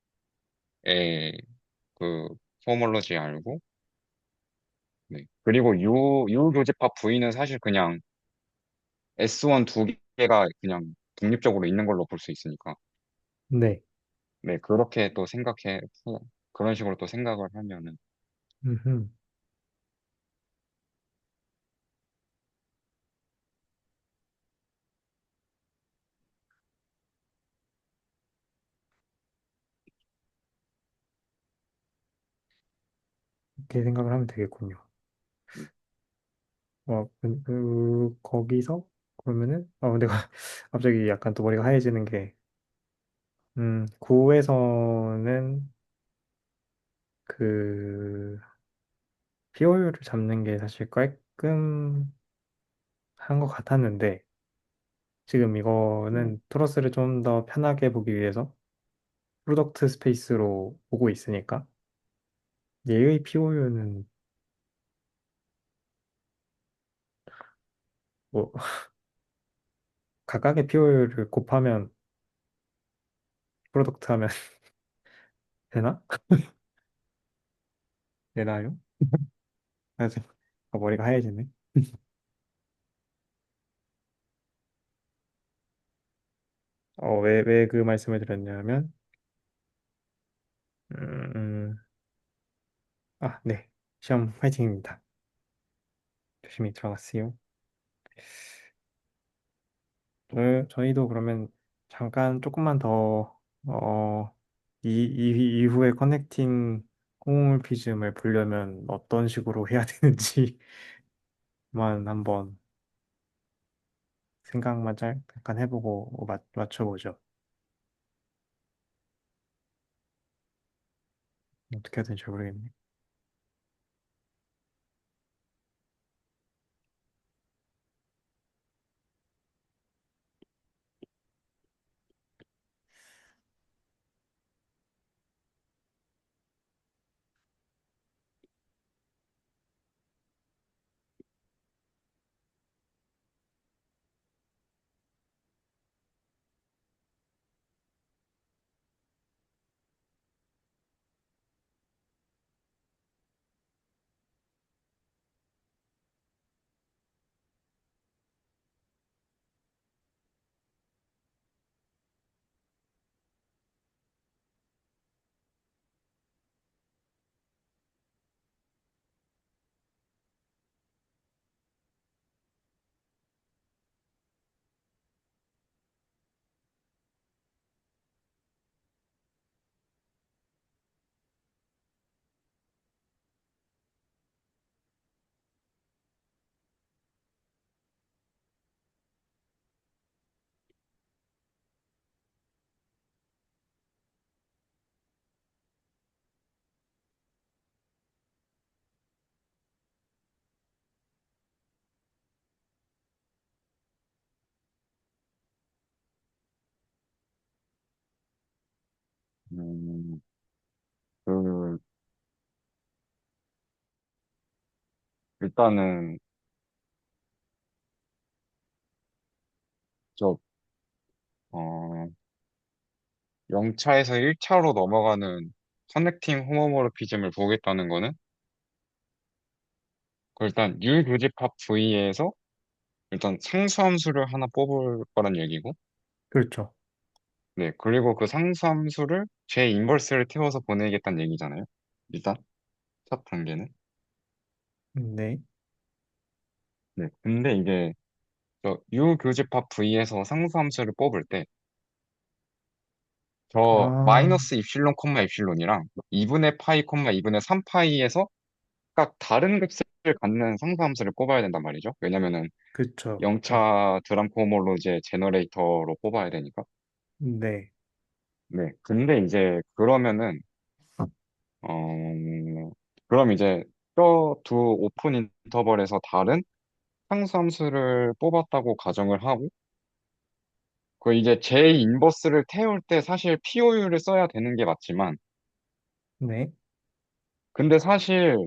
그 호몰로지 알고, 네. 그리고 U 교집합 V는 사실 그냥 S1 두 개가 그냥 독립적으로 있는 걸로 볼 수 있으니까. 네. 네, 그렇게 또 그런 식으로 또 생각을 하면은, 음흠. 이렇게 생각을 하면 되겠군요. 음, 거기서, 그러면은, 내가 갑자기 약간 또 머리가 하얘지는 게, 9에서는 그, POU를 잡는 게 사실 깔끔한 것 같았는데, 지금 네. 이거는 토러스를 좀 더 편하게 보기 위해서 프로덕트 스페이스로 보고 있으니까, 얘의 POU는 뭐, 각각의 POU를 곱하면 프로덕트 하면 되나? 되나요? 그래서 머리가 하얘지네. 왜 그 말씀을 드렸냐면, 음, 음, 네. 시험 화이팅입니다. 조심히 들어갔어요. 저희도 그러면 잠깐 조금만 더, 이후에 커넥팅 홈피즘을 보려면 어떤 식으로 해야 되는지만 한번 생각만 잠깐 해보고 맞춰보죠. 어떻게 해야 되는지 잘 모르겠네. 음, 그, 일단은, 저, 어, 0차에서 1차로 넘어가는 커넥팅 호모모르피즘을 보겠다는 거는, 일단 U 교집합 V에서 일단 상수함수를 하나 뽑을 거란 얘기고, 그렇죠. 네, 그리고 그 상수함수를 제 인버스를 태워서 보내겠다는 얘기잖아요. 일단, 첫 단계는. 네. 네, 근데 이게, U 교집합 V에서 상수함수를 뽑을 때, 저 아, 마이너스 입실론 콤마 입실론이랑 2분의 파이 콤마 2분의 3파이에서 각 다른 값을 갖는 상수함수를 뽑아야 된단 말이죠. 왜냐면은 그쵸. 네. 0차 드람코 호몰로제 제너레이터로 뽑아야 되니까. 네. 네. 근데 이제 어, 그럼 이제 저 두 오픈 인터벌에서 다른 상수함수를 뽑았다고 가정을 하고, 그 이제 제 인버스를 태울 때 사실 POU를 써야 되는 게 맞지만, 네. 근데 사실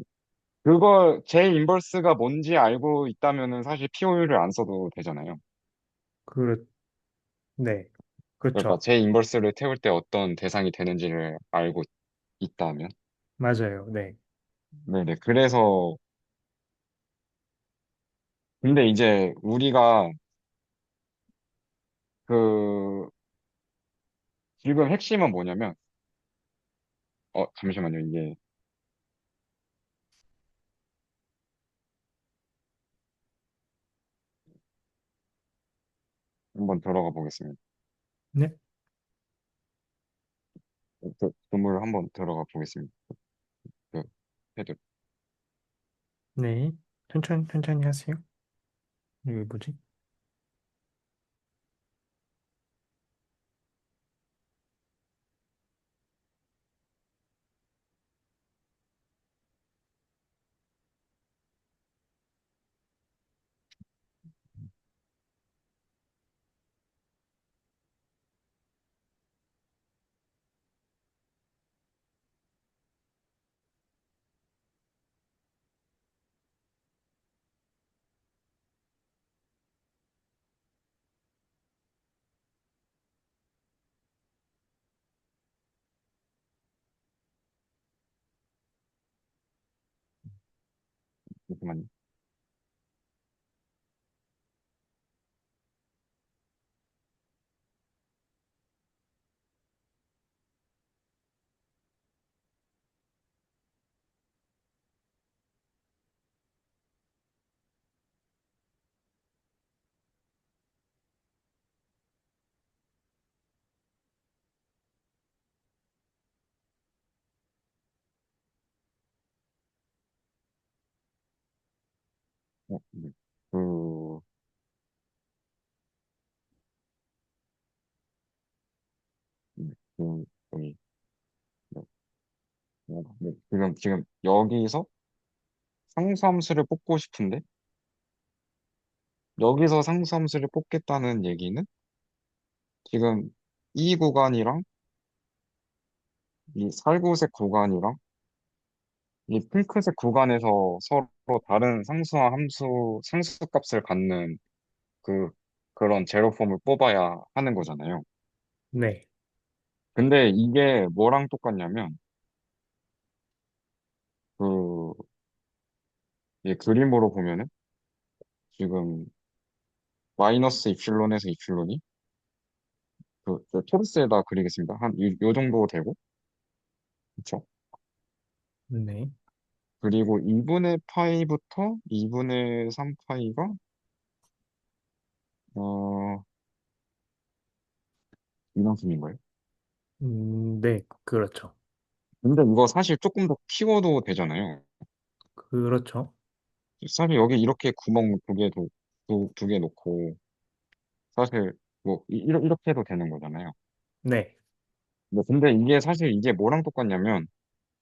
그거 제 인버스가 뭔지 알고 있다면은 사실 POU를 안 써도 되잖아요. 그, 네. 그러니까 그렇죠. 제 인버스를 태울 때 어떤 대상이 되는지를 알고 있다면. 맞아요. 네. 네네. 그래서, 근데 이제 우리가 그, 지금 핵심은 뭐냐면, 잠시만요. 이게 한번 들어가 보겠습니다. 네. 물 한번 들어가 보겠습니다. 그, 헤드. 네. 천천히, 천천히 하세요. 이게 뭐지? 잠깐만요. 네. 그, 여기, 네. 네. 지금 여기서 상수함수를 뽑고 싶은데, 여기서 상수함수를 뽑겠다는 얘기는 지금 이 구간이랑 이 살구색 구간이랑 이 핑크색 구간에서 서로 다른 상수와 함수, 상수값을 갖는 그, 그런 제로폼을 뽑아야 하는 거잖아요. 네. 근데 이게 뭐랑 똑같냐면, 그, 이 그림으로 보면은 지금 마이너스 입실론에서 입실론이 저 토르스에다 그리겠습니다. 요 정도 되고, 그쵸? 네. 그리고 2분의 파이부터 2분의 3 파이가, 어, 이만큼인 거예요. 네. 그렇죠. 근데 이거 사실 조금 더 키워도 되잖아요. 그렇죠. 사실 여기 이렇게 구멍 두 개 놓고, 사실 뭐, 이렇게 해도 되는 거잖아요. 네. 근데 이게 사실 이게 뭐랑 똑같냐면,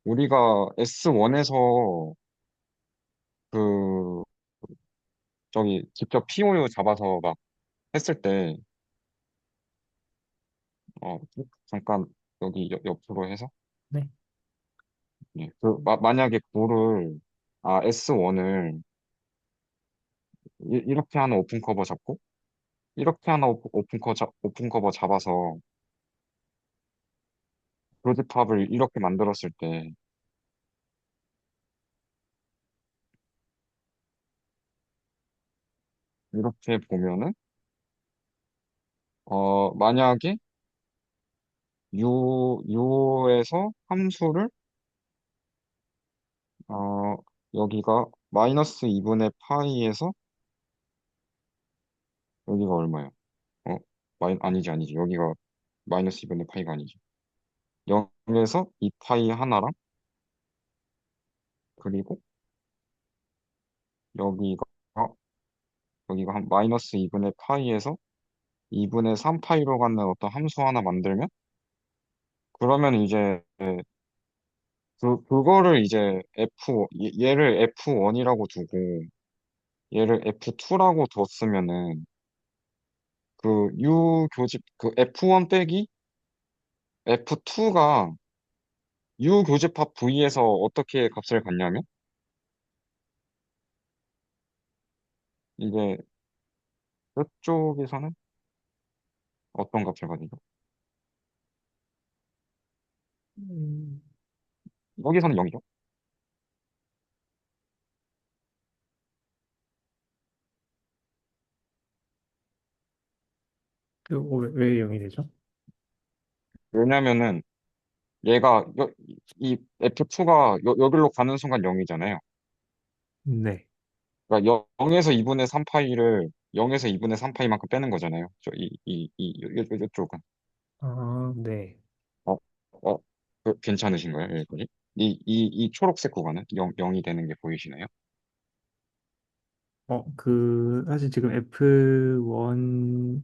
우리가 S1에서 그, 저기 직접 POU 잡아서 막 했을 때, 어, 잠깐 여기 옆으로 해서, 네. 예, 만약에 S1을 이렇게 하나 오픈 커버 잡고, 이렇게 하나 오픈 커버 잡아서 교집합을 이렇게 만들었을 때, 이렇게 보면은, 만약에 U에서 함수를, 어, 여기가 마이너스 2분의 파이에서 여기가 얼마야? 어? 아니지. 여기가 마이너스 2분의 파이가 아니지. 0에서 2파이 하나랑, 그리고 여기가, 여기가 한 마이너스 2분의 파이에서 2분의 3파이로 가는 어떤 함수 하나 만들면, 그러면 이제 그거를 이제 얘를 F1이라고 두고, 얘를 F2라고 뒀으면은, 그 U 교집, 그 F1 빼기 F2가 U 교집합 V에서 어떻게 값을 갖냐면, 이게 이쪽에서는 어떤 값을 가지죠? 음, 여기서는 0이죠. 왜 0이 되죠? 왜냐면은 얘가 이 F2가 여기로 가는 순간 0이잖아요. 네. 그러니까 0에서 2분의 3파이를 0에서 2분의 3파이만큼 빼는 거잖아요. 이쪽은. 아, 네. 어, 어, 괜찮으신가요? 여기까지? 이 초록색 구간은 0이 되는 게 보이시나요? 사실 지금 F1이랑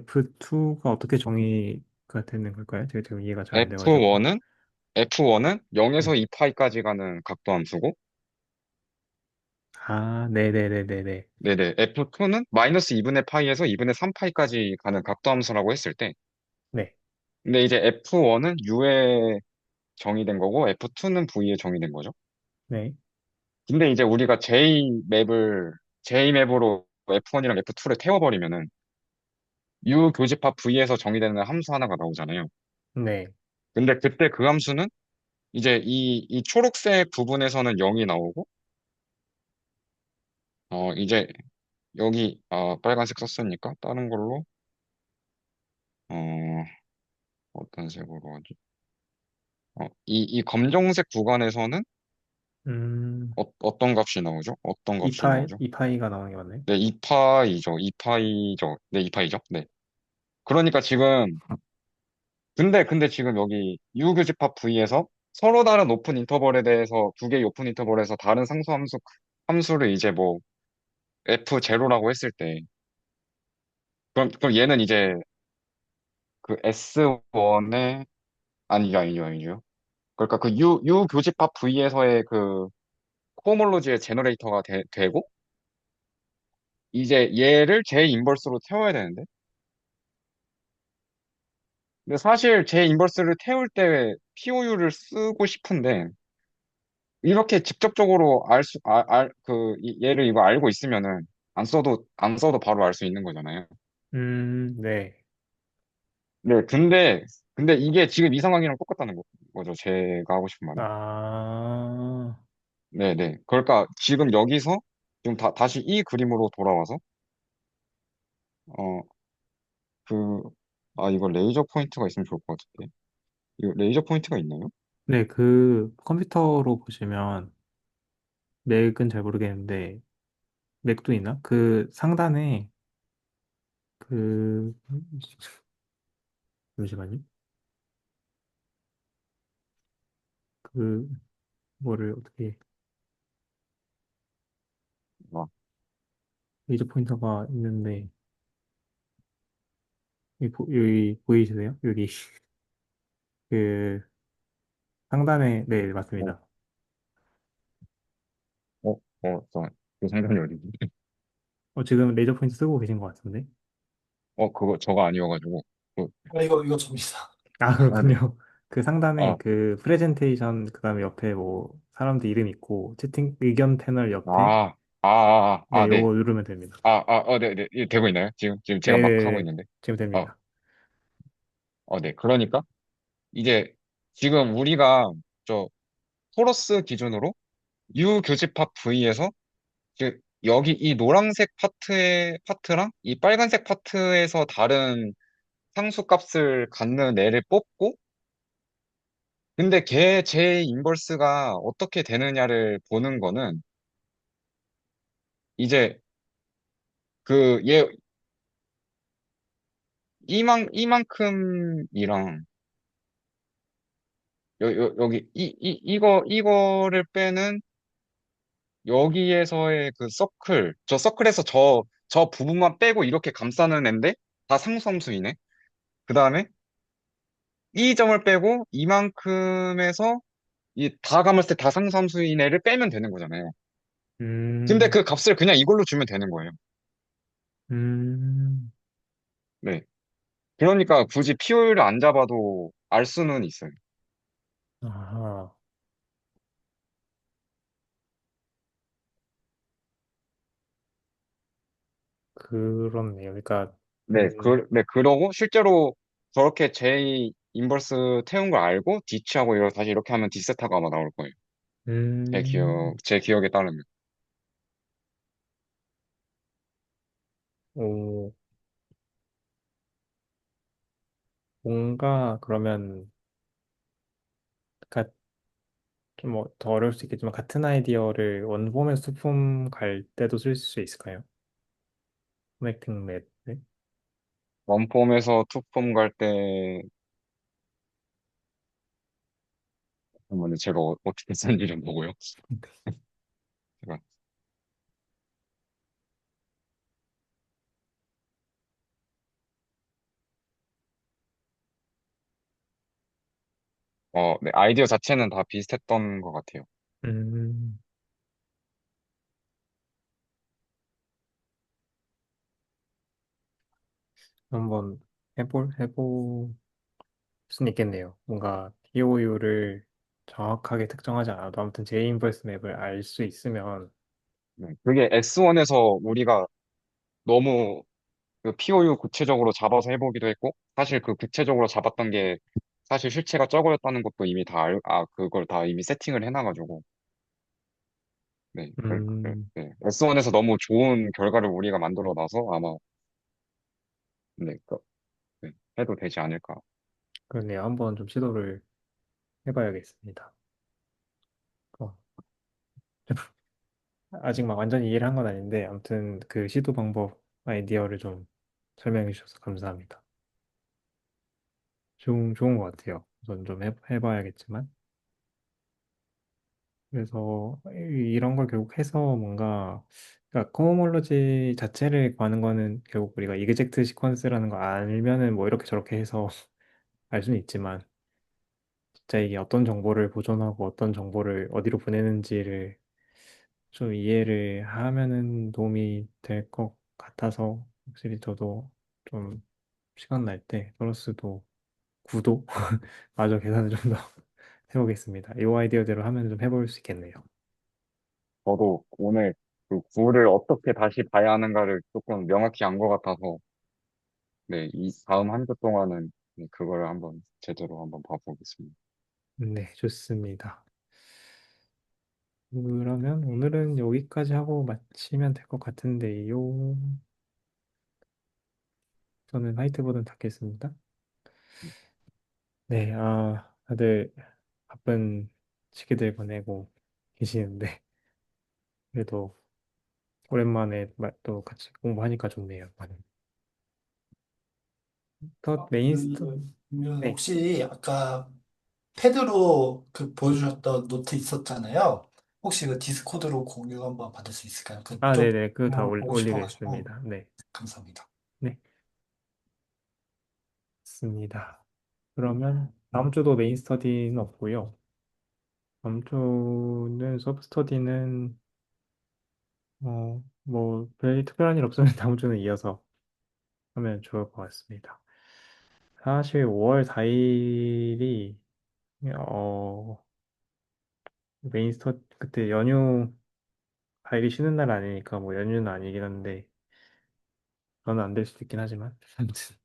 F2가 어떻게 정의가 되는 걸까요? 제가 지금 이해가 잘 안 돼가지고. F1은 0에서 네. 2파이까지 가는 각도 함수고, 아, 네네네네네. 네네. F2는 마이너스 2분의 파이에서 2분의 3파이까지 가는 각도 함수라고 했을 때, 네. 근데 이제 F1은 U에 정의된 거고, F2는 V에 정의된 거죠. 네. 근데 이제 우리가 J맵으로 F1이랑 F2를 태워버리면은, U 교집합 V에서 정의되는 함수 하나가 나오잖아요. 네. 근데 그때 그 함수는 이제 이 초록색 부분에서는 0이 나오고, 이제 여기, 빨간색 썼으니까 다른 걸로, 어, 어떤 색으로 하지? 이 검정색 구간에서는 음, 어떤 값이 나오죠? 어떤 값이 나오죠? 2파이가 나오는 게 맞네. 네, 2파이죠. 2파이죠. 네, 2파이죠. 네. 그러니까 지금, 근데 지금 여기 유교집합 V에서 서로 다른 오픈 인터벌에 대해서 두 개의 오픈 인터벌에서 다른 상수 함수를 이제 뭐 F0라고 했을 때, 그럼 얘는 이제 그 S1의, 아니죠. 그러니까 그 U 교집합 V에서의 그 코호몰로지의 제너레이터가 되고, 이제 얘를 제 인버스로 태워야 되는데, 근데 사실 제 인버스를 태울 때 POU를 쓰고 싶은데, 이렇게 직접적으로 얘를 이거 알고 있으면은, 안 써도 바로 알 수 있는 거잖아요. 네. 네, 근데 이게 지금 이 상황이랑 똑같다는 거죠. 제가 하고 싶은 말은. 아, 네네. 그러니까 지금 여기서, 지금 다시 이 그림으로 돌아와서, 어, 그, 이거 레이저 포인트가 있으면 좋을 것 같은데. 이거 레이저 포인트가 있나요? 네, 그 컴퓨터로 보시면 맥은 잘 모르겠는데 맥도 있나? 그 상단에 그 잠시만요. 그 뭐를 어떻게 아, 레이저 포인터가 있는데 여기 보이세요? 여기 그 상단에 네, 어, 맞습니다. 그 상관이 어디지? 지금 레이저 포인트 쓰고 계신 것 같은데. 그거 저가 아니어가지고. 그, 이거 접니다. 아, 네. 그렇군요. 그 상단에 아, 그 프레젠테이션 그다음에 옆에 뭐 사람들 이름 있고 채팅 의견 패널 옆에 네, 네. 요거 누르면 됩니다. 네. 이게 되고 있나요? 지금 제가 막 하고 네, 있는데. 지금 어, 됩니다. 네. 그러니까 이제 지금 우리가 저 토러스 기준으로 U 교집합 V에서 여기 이 노란색 파트랑 이 빨간색 파트에서 다른 상수값을 갖는 애를 뽑고, 근데 제 인버스가 어떻게 되느냐를 보는 거는 이제 얘 이만큼이랑 여기, 이거를 빼는 여기에서의 그 서클, 저 서클에서 저 부분만 빼고 이렇게 감싸는 앤데 다 상수함수이네. 그 다음에 이 점을 빼고 이만큼에서 이 다 감았을 때 다 상수함수인 애를 빼면 되는 거잖아요. 근데 음, 그 값을 그냥 이걸로 주면 되는 거예요. 음, 네. 그러니까 굳이 PO를 안 잡아도 알 수는 있어요. 아하, 그렇네요. 그러니까, 네, 그러고 실제로 저렇게 J 인버스 태운 걸 알고 디치하고 이걸 다시 이렇게 하면 디세타가 아마 나올 거예요. 음, 제 기억에 따르면. 오, 뭔가, 그러면, 좀 뭐 더 어려울 수 있겠지만, 같은 아이디어를 원폼에서 투폼 갈 때도 쓸 수 있을까요? 커넥팅 맵. 네? 원폼에서 투폼 갈 때, 잠깐만요. 제가 어떻게 썼는지 좀 보고요. 제가, 네, 아이디어 자체는 다 비슷했던 것 같아요. 음, 한번 해볼 수는 있겠네요. 뭔가 POU를 정확하게 특정하지 않아도 아무튼 J 인버스 맵을 알 수 있으면, 네, 그게 S1에서 우리가 너무 그 POU 구체적으로 잡아서 해보기도 했고, 사실 그 구체적으로 잡았던 게 사실 실체가 저거였다는 것도 이미 그걸 다 이미 세팅을 해놔가지고, 네, 네. S1에서 너무 좋은 결과를 우리가 만들어 놔서 아마, 네, 네, 해도 되지 않을까. 그러네요. 한번 좀 시도를 해봐야겠습니다. 어, 아직 막 완전히 이해를 한 건 아닌데, 아무튼 그 시도 방법 아이디어를 좀 설명해 주셔서 감사합니다. 좋은 것 같아요. 우선 좀 해봐야겠지만. 그래서 이런 걸 결국 해서 뭔가, 그러니까 코모몰로지 자체를 구하는 거는 결국 우리가 이그젝트 시퀀스라는 거 알면은 뭐 이렇게 저렇게 해서 알 수는 있지만, 진짜 이게 어떤 정보를 보존하고 어떤 정보를 어디로 보내는지를 좀 이해를 하면은 도움이 될 것 같아서 확실히 저도 좀 시간 날 때 플러스도 구도 마저 계산을 좀 더 해보겠습니다. 이 아이디어대로 하면 좀 해볼 수 있겠네요. 저도 오늘 그 구를 어떻게 다시 봐야 하는가를 조금 명확히 안 것 같아서, 네, 이 다음 한 주 동안은 네, 그걸 한번 제대로 한번 봐보겠습니다. 네, 좋습니다. 그러면 오늘은 여기까지 하고 마치면 될 것 같은데요. 저는 화이트보드는 닫겠습니다. 네, 다들 바쁜 시기들 보내고 계시는데 그래도 오랜만에 또 같이 공부하니까 좋네요. 더 메인스토. 그러면 네. 혹시 아까 패드로 그 보여주셨던 노트 있었잖아요. 혹시 그 디스코드로 공유 한번 받을 수 있을까요? 그 좀 네네. 그거 다 보고 싶어가지고 올리겠습니다. 네. 감사합니다. 네. 좋습니다. 그러면 다음 주도 메인 스터디는 없고요. 다음 주는 서브 스터디는 뭐 별 특별한 일 없으면 다음 주는 이어서 하면 좋을 것 같습니다. 사실 5월 4일이 어 메인 스터 그때 연휴 4일이 쉬는 날 아니니까 뭐 연휴는 아니긴 한데 저는 안 될 수도 있긴 하지만 아무튼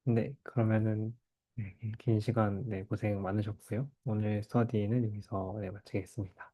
네 그러면은 네, 긴 시간 네 고생 많으셨고요. 오늘 스터디는 여기서 네 마치겠습니다.